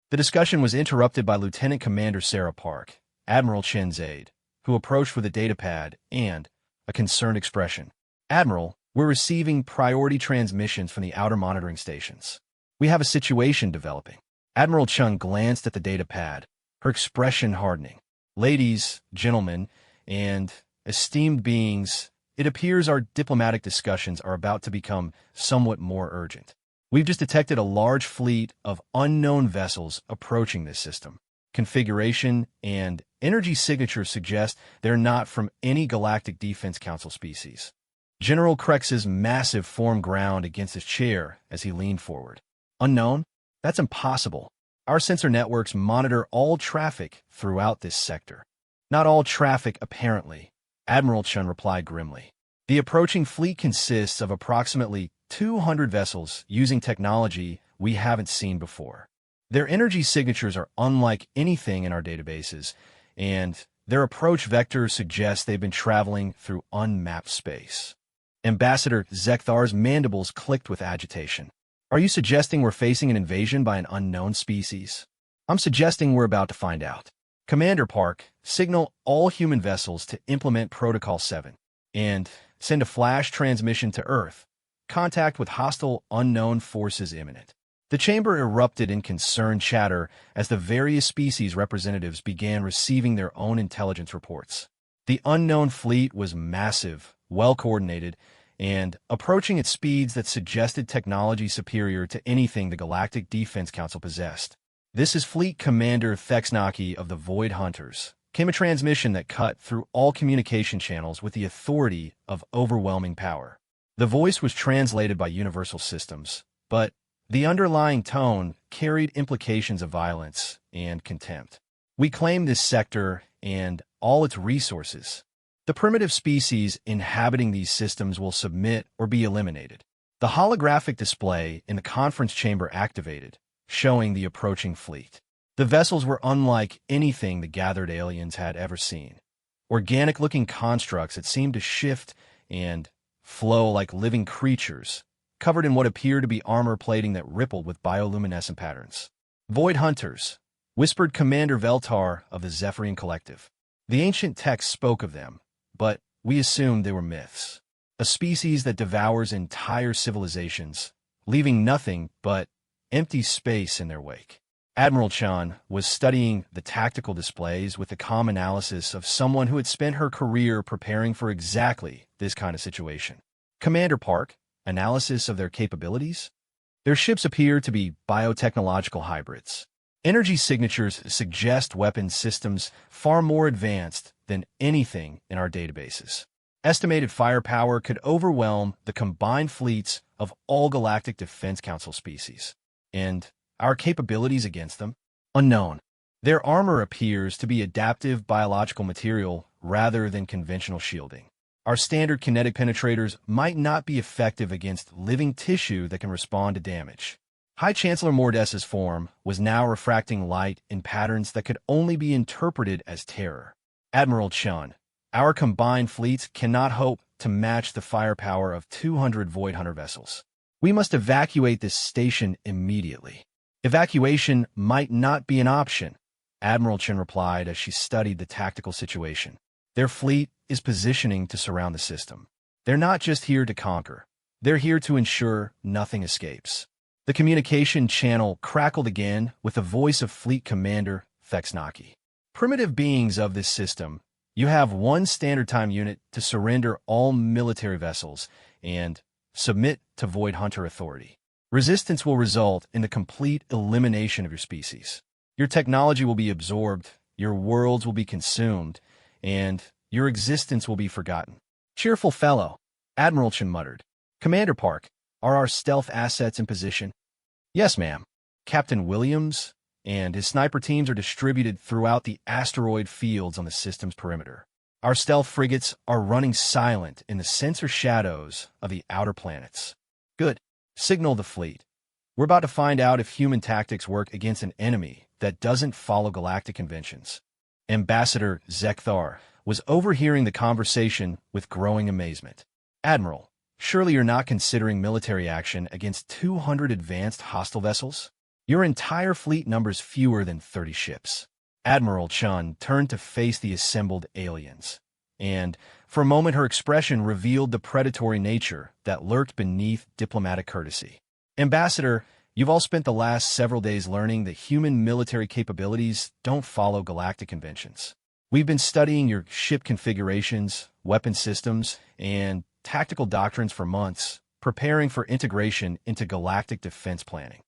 The discussion was interrupted by Lieutenant Commander Sarah Park, Admiral Chin's aide, who approached with a datapad and a concerned expression. Admiral, we're receiving priority transmissions from the outer monitoring stations. We have a situation developing. Admiral Chun glanced at the datapad, her expression hardening. Ladies, gentlemen, and esteemed beings, it appears our diplomatic discussions are about to become somewhat more urgent. We've just detected a large fleet of unknown vessels approaching this system. Configuration and energy signatures suggest they're not from any Galactic Defense Council species. General Krex's massive form ground against his chair as he leaned forward. Unknown? That's impossible. Our sensor networks monitor all traffic throughout this sector. Not all traffic, apparently, Admiral Chun replied grimly. The approaching fleet consists of approximately 200 vessels using technology we haven't seen before. Their energy signatures are unlike anything in our databases, and their approach vector suggests they've been traveling through unmapped space. Ambassador Zekthar's mandibles clicked with agitation. Are you suggesting we're facing an invasion by an unknown species? I'm suggesting we're about to find out. Commander Park, signal all human vessels to implement Protocol 7 and send a flash transmission to Earth. Contact with hostile unknown forces imminent. The chamber erupted in concerned chatter as the various species representatives began receiving their own intelligence reports. The unknown fleet was massive, well-coordinated, and approaching at speeds that suggested technology superior to anything the Galactic Defense Council possessed. This is Fleet Commander Thexnaki of the Void Hunters, came a transmission that cut through all communication channels with the authority of overwhelming power. The voice was translated by Universal Systems, but the underlying tone carried implications of violence and contempt. We claim this sector and all its resources. The primitive species inhabiting these systems will submit or be eliminated. The holographic display in the conference chamber activated, showing the approaching fleet. The vessels were unlike anything the gathered aliens had ever seen. Organic-looking constructs that seemed to shift and flow like living creatures, covered in what appeared to be armor plating that rippled with bioluminescent patterns. Void Hunters, whispered Commander Veltar of the Zephyrian Collective. The ancient text spoke of them, but we assumed they were myths. A species that devours entire civilizations, leaving nothing but empty space in their wake. Admiral Chan was studying the tactical displays with the calm analysis of someone who had spent her career preparing for exactly this kind of situation. Commander Park, analysis of their capabilities? Their ships appear to be biotechnological hybrids. Energy signatures suggest weapon systems far more advanced than anything in our databases. Estimated firepower could overwhelm the combined fleets of all Galactic Defense Council species. And our capabilities against them? Unknown. Their armor appears to be adaptive biological material rather than conventional shielding. Our standard kinetic penetrators might not be effective against living tissue that can respond to damage. High Chancellor Mordessa's form was now refracting light in patterns that could only be interpreted as terror. Admiral Chun, our combined fleets cannot hope to match the firepower of 200 Void Hunter vessels. We must evacuate this station immediately. Evacuation might not be an option, Admiral Chen replied as she studied the tactical situation. Their fleet is positioning to surround the system. They're not just here to conquer. They're here to ensure nothing escapes. The communication channel crackled again with the voice of Fleet Commander Thexnaki. Primitive beings of this system, you have one standard time unit to surrender all military vessels and submit to Void Hunter authority. Resistance will result in the complete elimination of your species. Your technology will be absorbed, your worlds will be consumed, and your existence will be forgotten. Cheerful fellow, Admiral Chen muttered. Commander Park, are our stealth assets in position? Yes, ma'am. Captain Williams and his sniper teams are distributed throughout the asteroid fields on the system's perimeter. Our stealth frigates are running silent in the sensor shadows of the outer planets. Good. Signal the fleet. We're about to find out if human tactics work against an enemy that doesn't follow galactic conventions. Ambassador Zekthar was overhearing the conversation with growing amazement. Admiral, surely you're not considering military action against 200 advanced hostile vessels? Your entire fleet numbers fewer than 30 ships. Admiral Chun turned to face the assembled aliens, and for a moment her expression revealed the predatory nature that lurked beneath diplomatic courtesy. Ambassador, you've all spent the last several days learning that human military capabilities don't follow galactic conventions. We've been studying your ship configurations, weapon systems, and tactical doctrines for months, preparing for integration into galactic defense planning.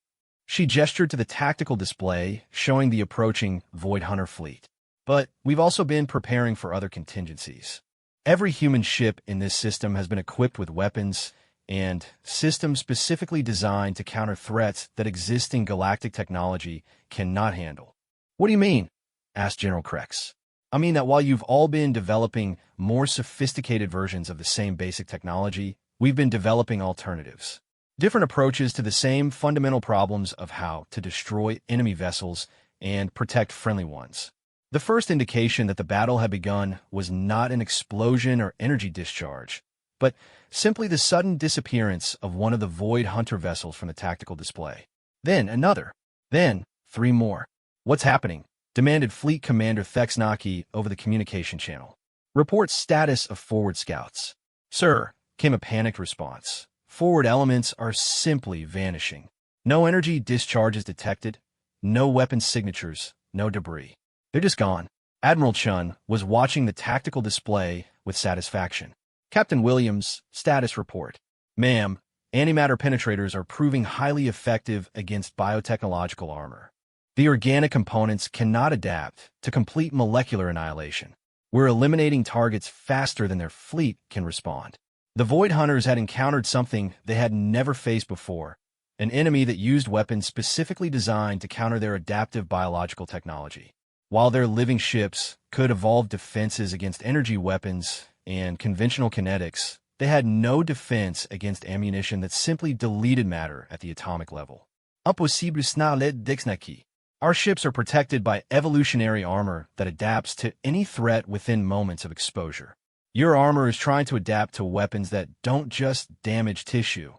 She gestured to the tactical display showing the approaching Void Hunter fleet. But we've also been preparing for other contingencies. Every human ship in this system has been equipped with weapons and systems specifically designed to counter threats that existing galactic technology cannot handle. What do you mean? Asked General Krex. I mean that while you've all been developing more sophisticated versions of the same basic technology, we've been developing alternatives. Different approaches to the same fundamental problems of how to destroy enemy vessels and protect friendly ones. The first indication that the battle had begun was not an explosion or energy discharge, but simply the sudden disappearance of one of the Void Hunter vessels from the tactical display. Then another. Then 3 more. What's happening? Demanded Fleet Commander Thexnaki over the communication channel. Report status of forward scouts. Sir, came a panicked response. Forward elements are simply vanishing. No energy discharges detected, no weapon signatures, no debris. They're just gone. Admiral Chun was watching the tactical display with satisfaction. Captain Williams, status report. Ma'am, antimatter penetrators are proving highly effective against biotechnological armor. The organic components cannot adapt to complete molecular annihilation. We're eliminating targets faster than their fleet can respond. The Void Hunters had encountered something they had never faced before, an enemy that used weapons specifically designed to counter their adaptive biological technology. While their living ships could evolve defenses against energy weapons and conventional kinetics, they had no defense against ammunition that simply deleted matter at the atomic level. Impossible snarlet dexnaki. Our ships are protected by evolutionary armor that adapts to any threat within moments of exposure. Your armor is trying to adapt to weapons that don't just damage tissue,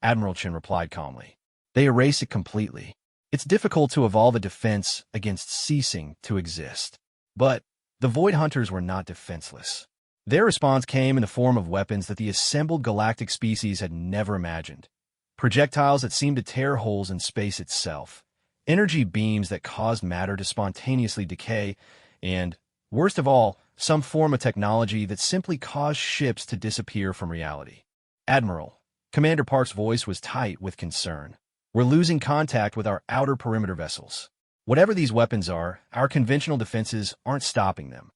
Admiral Chen replied calmly. They erase it completely. It's difficult to evolve a defense against ceasing to exist. But the Void Hunters were not defenseless. Their response came in the form of weapons that the assembled galactic species had never imagined. projectiles that seemed to tear holes in space itself, energy beams that caused matter to spontaneously decay, and, worst of all, some form of technology that simply caused ships to disappear from reality. Admiral, Commander Park's voice was tight with concern. We're losing contact with our outer perimeter vessels. Whatever these weapons are, our conventional defenses aren't stopping them.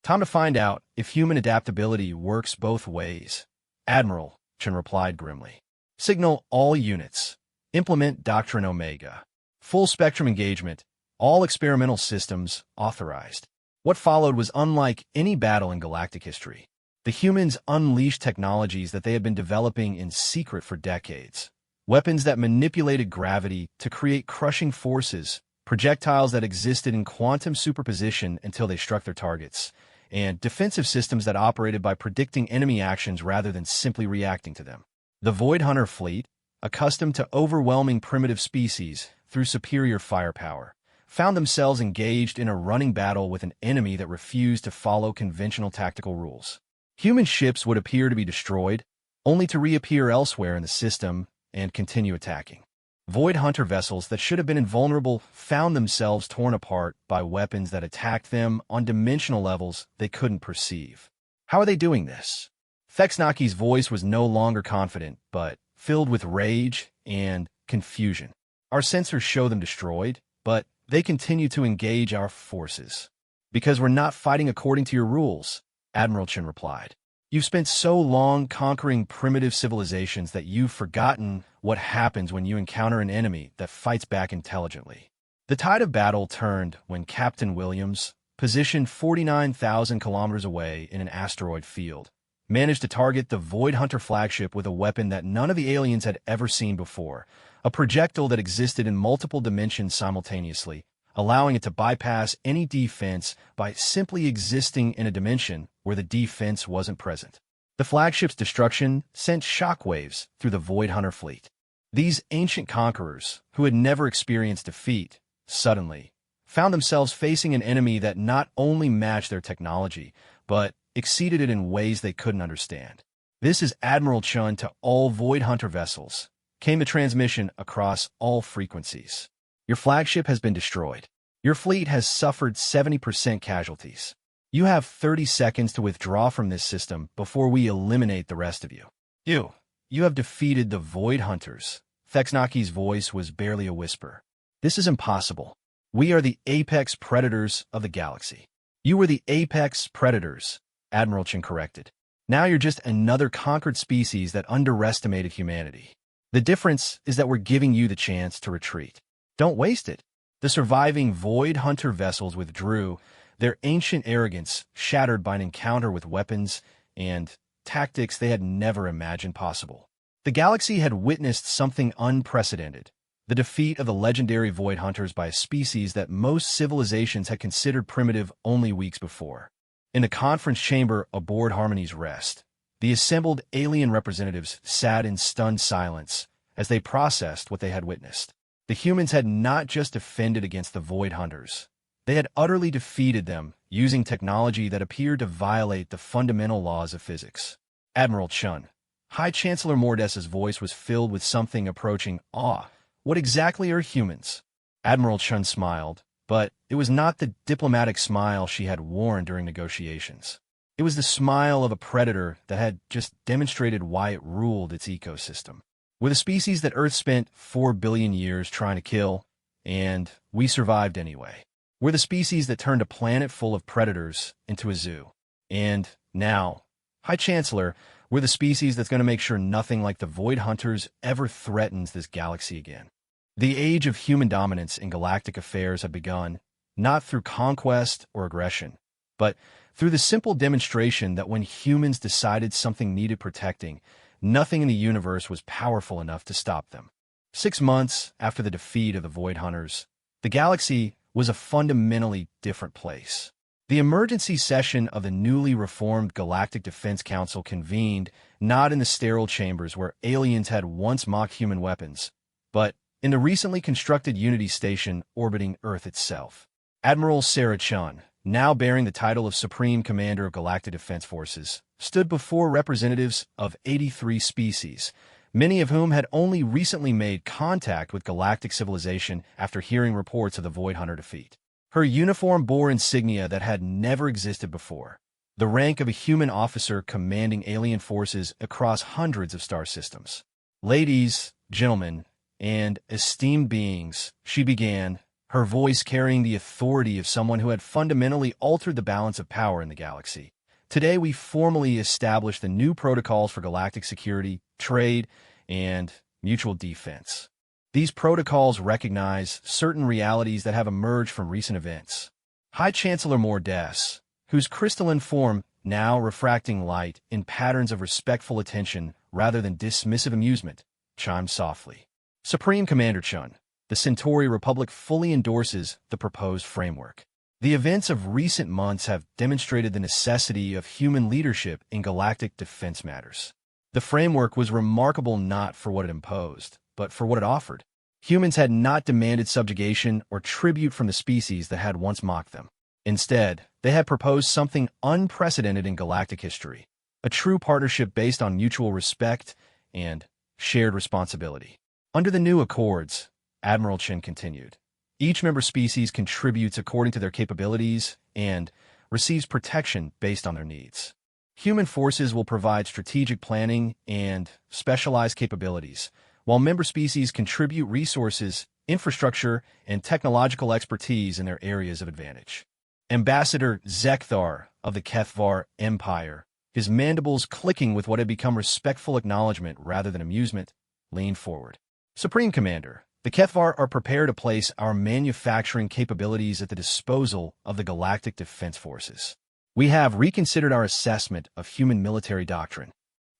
Time to find out if human adaptability works both ways. Admiral, Chen replied grimly. Signal all units. Implement Doctrine Omega. Full spectrum engagement. All experimental systems authorized. What followed was unlike any battle in galactic history. The humans unleashed technologies that they had been developing in secret for decades. Weapons that manipulated gravity to create crushing forces, projectiles that existed in quantum superposition until they struck their targets, and defensive systems that operated by predicting enemy actions rather than simply reacting to them. The Void Hunter fleet, accustomed to overwhelming primitive species through superior firepower, found themselves engaged in a running battle with an enemy that refused to follow conventional tactical rules. Human ships would appear to be destroyed, only to reappear elsewhere in the system and continue attacking. Void Hunter vessels that should have been invulnerable found themselves torn apart by weapons that attacked them on dimensional levels they couldn't perceive. How are they doing this? Fexnaki's voice was no longer confident, but filled with rage and confusion. Our sensors show them destroyed, but they continue to engage our forces. Because we're not fighting according to your rules, Admiral Chen replied. You've spent so long conquering primitive civilizations that you've forgotten what happens when you encounter an enemy that fights back intelligently. The tide of battle turned when Captain Williams, positioned 49,000 kilometers away in an asteroid field, managed to target the Void Hunter flagship with a weapon that none of the aliens had ever seen before, a projectile that existed in multiple dimensions simultaneously, allowing it to bypass any defense by simply existing in a dimension where the defense wasn't present. The flagship's destruction sent shockwaves through the Void Hunter fleet. These ancient conquerors, who had never experienced defeat, suddenly found themselves facing an enemy that not only matched their technology, but exceeded it in ways they couldn't understand. This is Admiral Chun to all Void Hunter vessels, came the transmission across all frequencies. Your flagship has been destroyed. Your fleet has suffered 70% casualties. You have 30 seconds to withdraw from this system before we eliminate the rest of you. You have defeated the Void Hunters. Fexnaki's voice was barely a whisper. This is impossible. We are the apex predators of the galaxy. You were the apex predators, Admiral Chen corrected. Now you're just another conquered species that underestimated humanity. The difference is that we're giving you the chance to retreat. Don't waste it. The surviving Void Hunter vessels withdrew, their ancient arrogance shattered by an encounter with weapons and tactics they had never imagined possible. The galaxy had witnessed something unprecedented, the defeat of the legendary Void Hunters by a species that most civilizations had considered primitive only weeks before. In the conference chamber aboard Harmony's Rest, the assembled alien representatives sat in stunned silence as they processed what they had witnessed. The humans had not just defended against the Void Hunters. They had utterly defeated them using technology that appeared to violate the fundamental laws of physics. Admiral Chun, High Chancellor Mordessa's voice was filled with something approaching awe. What exactly are humans? Admiral Chun smiled, but it was not the diplomatic smile she had worn during negotiations. It was the smile of a predator that had just demonstrated why it ruled its ecosystem. We're the species that Earth spent 4 billion years trying to kill, and we survived anyway. We're the species that turned a planet full of predators into a zoo. And now, High Chancellor, we're the species that's going to make sure nothing like the Void Hunters ever threatens this galaxy again. The age of human dominance in galactic affairs had begun, not through conquest or aggression, but through the simple demonstration that when humans decided something needed protecting, nothing in the universe was powerful enough to stop them. 6 months after the defeat of the Void Hunters, the galaxy was a fundamentally different place. The emergency session of the newly reformed Galactic Defense Council convened not in the sterile chambers where aliens had once mocked human weapons, but in the recently constructed Unity Station orbiting Earth itself. Admiral Sarah Chun, now bearing the title of Supreme Commander of Galactic Defense Forces, stood before representatives of 83 species, many of whom had only recently made contact with galactic civilization after hearing reports of the Void Hunter defeat. Her uniform bore insignia that had never existed before, the rank of a human officer commanding alien forces across hundreds of star systems. "Ladies, gentlemen, and esteemed beings," she began, her voice carrying the authority of someone who had fundamentally altered the balance of power in the galaxy. "Today we formally establish the new protocols for galactic security, trade, and mutual defense. These protocols recognize certain realities that have emerged from recent events. High Chancellor Mordes, whose crystalline form now refracting light in patterns of respectful attention rather than dismissive amusement, chimed softly. Supreme Commander Chun, the Centauri Republic fully endorses the proposed framework. The events of recent months have demonstrated the necessity of human leadership in galactic defense matters. The framework was remarkable not for what it imposed, but for what it offered. Humans had not demanded subjugation or tribute from the species that had once mocked them. Instead, they had proposed something unprecedented in galactic history, a true partnership based on mutual respect and shared responsibility. Under the new accords, Admiral Chen continued, each member species contributes according to their capabilities and receives protection based on their needs. Human forces will provide strategic planning and specialized capabilities, while member species contribute resources, infrastructure, and technological expertise in their areas of advantage. Ambassador Zekthar of the Kethvar Empire, his mandibles clicking with what had become respectful acknowledgement rather than amusement, leaned forward. Supreme Commander, the Kethvar are prepared to place our manufacturing capabilities at the disposal of the Galactic Defense Forces. We have reconsidered our assessment of human military doctrine,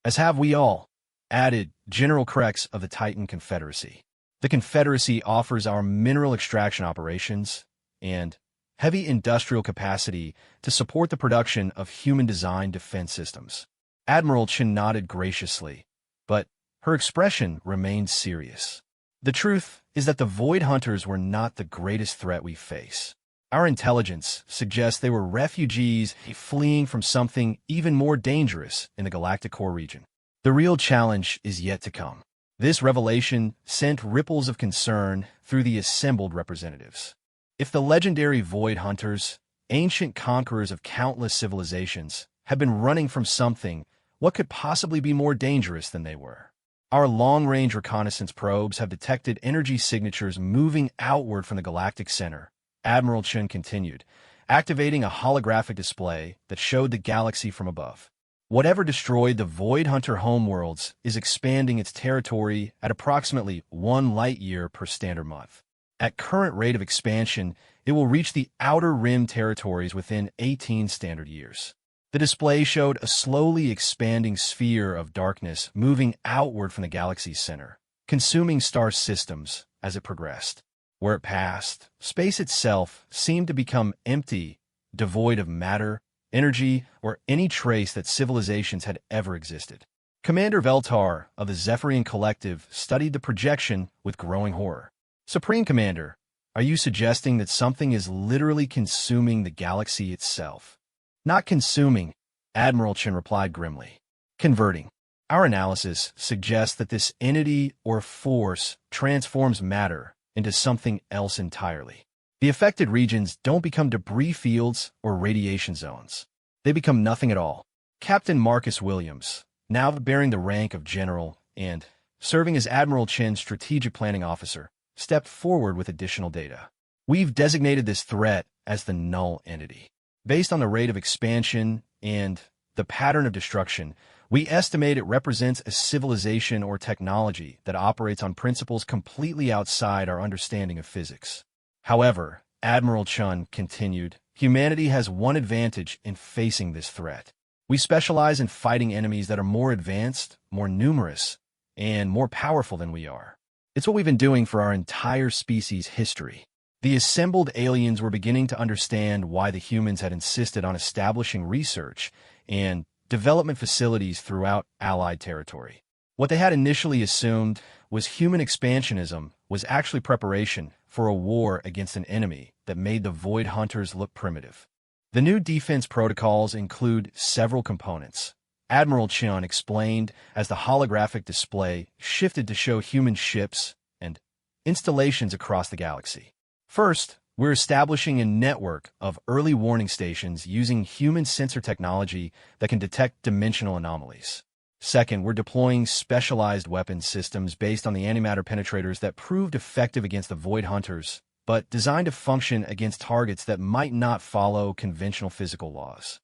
as have we all, added General Krex of the Titan Confederacy. The Confederacy offers our mineral extraction operations and heavy industrial capacity to support the production of human-designed defense systems. Admiral Chen nodded graciously, but her expression remained serious. The truth is that the Void Hunters were not the greatest threat we face. Our intelligence suggests they were refugees fleeing from something even more dangerous in the galactic core region. The real challenge is yet to come. This revelation sent ripples of concern through the assembled representatives. If the legendary Void Hunters, ancient conquerors of countless civilizations, had been running from something, what could possibly be more dangerous than they were? Our long-range reconnaissance probes have detected energy signatures moving outward from the galactic center, Admiral Chen continued, activating a holographic display that showed the galaxy from above. Whatever destroyed the Void Hunter homeworlds is expanding its territory at approximately 1 light-year per standard month. At current rate of expansion, it will reach the outer rim territories within 18 standard years. The display showed a slowly expanding sphere of darkness moving outward from the galaxy's center, consuming star systems as it progressed. Where it passed, space itself seemed to become empty, devoid of matter, energy, or any trace that civilizations had ever existed. Commander Veltar of the Zephyrian Collective studied the projection with growing horror. Supreme Commander, are you suggesting that something is literally consuming the galaxy itself? Not consuming, Admiral Chen replied grimly. Converting. Our analysis suggests that this entity or force transforms matter into something else entirely. The affected regions don't become debris fields or radiation zones. They become nothing at all. Captain Marcus Williams, now bearing the rank of general and serving as Admiral Chen's strategic planning officer, stepped forward with additional data. We've designated this threat as the null entity. Based on the rate of expansion and the pattern of destruction, we estimate it represents a civilization or technology that operates on principles completely outside our understanding of physics. However, Admiral Chun continued, humanity has one advantage in facing this threat. We specialize in fighting enemies that are more advanced, more numerous, and more powerful than we are. It's what we've been doing for our entire species' history. The assembled aliens were beginning to understand why the humans had insisted on establishing research and development facilities throughout Allied territory. What they had initially assumed was human expansionism was actually preparation for a war against an enemy that made the Void Hunters look primitive. The new defense protocols include several components, Admiral Chun explained as the holographic display shifted to show human ships and installations across the galaxy. First, we're establishing a network of early warning stations using human sensor technology that can detect dimensional anomalies. Second, we're deploying specialized weapons systems based on the antimatter penetrators that proved effective against the Void Hunters, but designed to function against targets that might not follow conventional physical laws.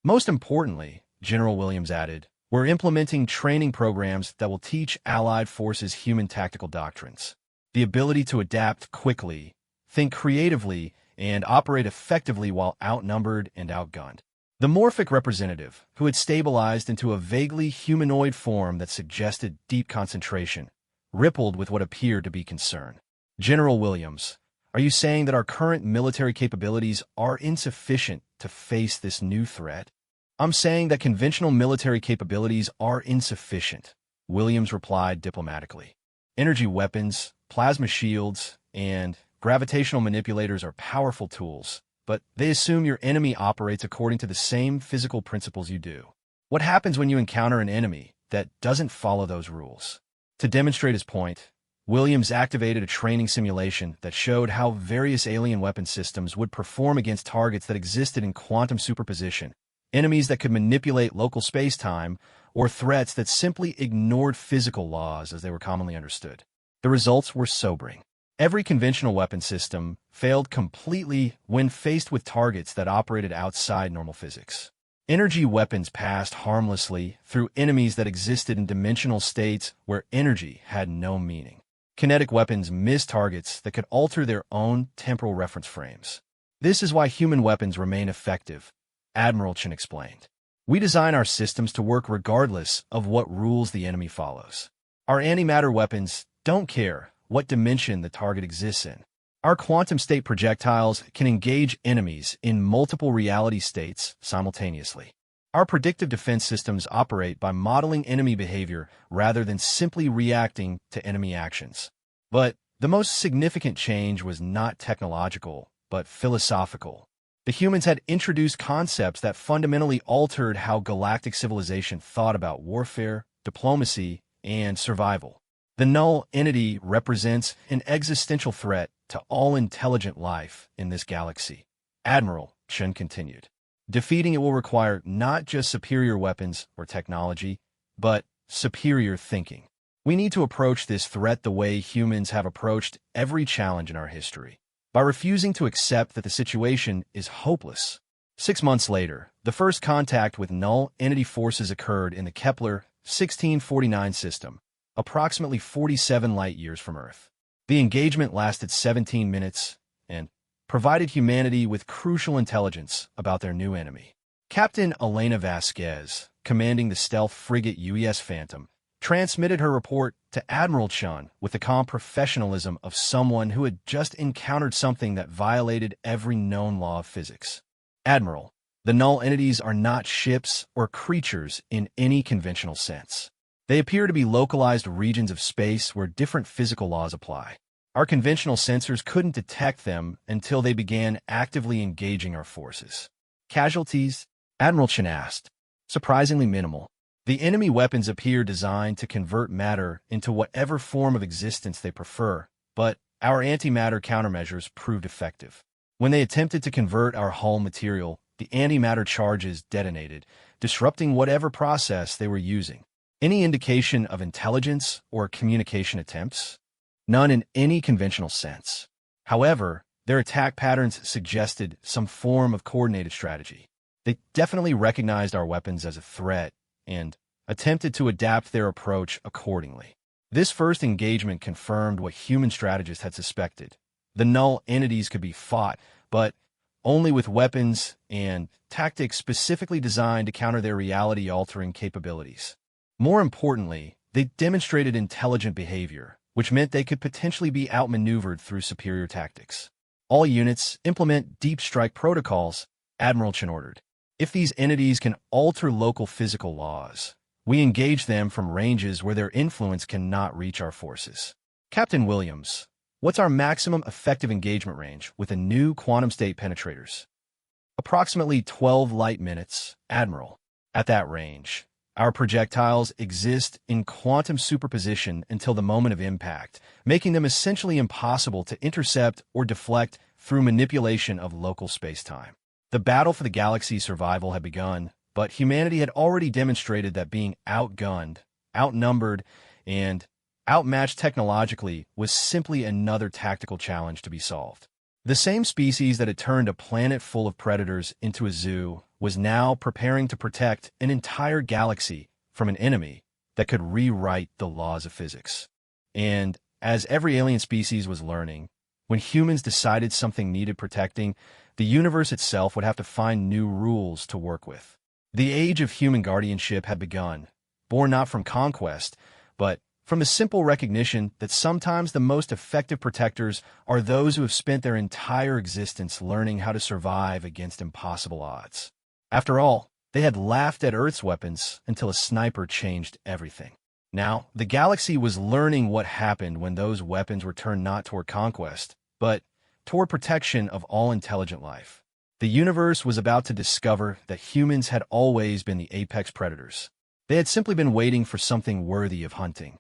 Most importantly, General Williams added, we're implementing training programs that will teach Allied forces human tactical doctrines, the ability to adapt quickly, think creatively, and operate effectively while outnumbered and outgunned. The morphic representative, who had stabilized into a vaguely humanoid form that suggested deep concentration, rippled with what appeared to be concern. General Williams, are you saying that our current military capabilities are insufficient to face this new threat? I'm saying that conventional military capabilities are insufficient, Williams replied diplomatically. Energy weapons, plasma shields, and gravitational manipulators are powerful tools, but they assume your enemy operates according to the same physical principles you do. What happens when you encounter an enemy that doesn't follow those rules? To demonstrate his point, Williams activated a training simulation that showed how various alien weapon systems would perform against targets that existed in quantum superposition, enemies that could manipulate local space-time, or threats that simply ignored physical laws as they were commonly understood. The results were sobering. Every conventional weapon system failed completely when faced with targets that operated outside normal physics. Energy weapons passed harmlessly through enemies that existed in dimensional states where energy had no meaning. Kinetic weapons missed targets that could alter their own temporal reference frames. This is why human weapons remain effective, Admiral Chen explained. We design our systems to work regardless of what rules the enemy follows. Our antimatter weapons don't care what dimension the target exists in. Our quantum state projectiles can engage enemies in multiple reality states simultaneously. Our predictive defense systems operate by modeling enemy behavior rather than simply reacting to enemy actions. But the most significant change was not technological, but philosophical. The humans had introduced concepts that fundamentally altered how galactic civilization thought about warfare, diplomacy, and survival. The null entity represents an existential threat to all intelligent life in this galaxy, Admiral Chen continued. Defeating it will require not just superior weapons or technology, but superior thinking. We need to approach this threat the way humans have approached every challenge in our history, by refusing to accept that the situation is hopeless. 6 months later, the first contact with null entity forces occurred in the Kepler 1649 system, approximately 47 light-years from Earth. The engagement lasted 17 minutes and provided humanity with crucial intelligence about their new enemy. Captain Elena Vasquez, commanding the stealth frigate UES Phantom, transmitted her report to Admiral Chun with the calm professionalism of someone who had just encountered something that violated every known law of physics. Admiral, the null entities are not ships or creatures in any conventional sense. They appear to be localized regions of space where different physical laws apply. Our conventional sensors couldn't detect them until they began actively engaging our forces. Casualties? Admiral Chen asked. Surprisingly minimal. The enemy weapons appear designed to convert matter into whatever form of existence they prefer, but our antimatter countermeasures proved effective. When they attempted to convert our hull material, the antimatter charges detonated, disrupting whatever process they were using. Any indication of intelligence or communication attempts? None in any conventional sense. However, their attack patterns suggested some form of coordinated strategy. They definitely recognized our weapons as a threat and attempted to adapt their approach accordingly. This first engagement confirmed what human strategists had suspected. The null entities could be fought, but only with weapons and tactics specifically designed to counter their reality-altering capabilities. More importantly, they demonstrated intelligent behavior, which meant they could potentially be outmaneuvered through superior tactics. All units implement deep strike protocols, Admiral Chen ordered. If these entities can alter local physical laws, we engage them from ranges where their influence cannot reach our forces. Captain Williams, what's our maximum effective engagement range with the new quantum state penetrators? Approximately 12 light minutes, Admiral. At that range, Our projectiles exist in quantum superposition until the moment of impact, making them essentially impossible to intercept or deflect through manipulation of local spacetime. The battle for the galaxy's survival had begun, but humanity had already demonstrated that being outgunned, outnumbered, and outmatched technologically was simply another tactical challenge to be solved. The same species that had turned a planet full of predators into a zoo was now preparing to protect an entire galaxy from an enemy that could rewrite the laws of physics. And as every alien species was learning, when humans decided something needed protecting, the universe itself would have to find new rules to work with. The age of human guardianship had begun, born not from conquest, but from the simple recognition that sometimes the most effective protectors are those who have spent their entire existence learning how to survive against impossible odds. After all, they had laughed at Earth's weapons until a sniper changed everything. Now, the galaxy was learning what happened when those weapons were turned not toward conquest, but toward protection of all intelligent life. The universe was about to discover that humans had always been the apex predators. They had simply been waiting for something worthy of hunting.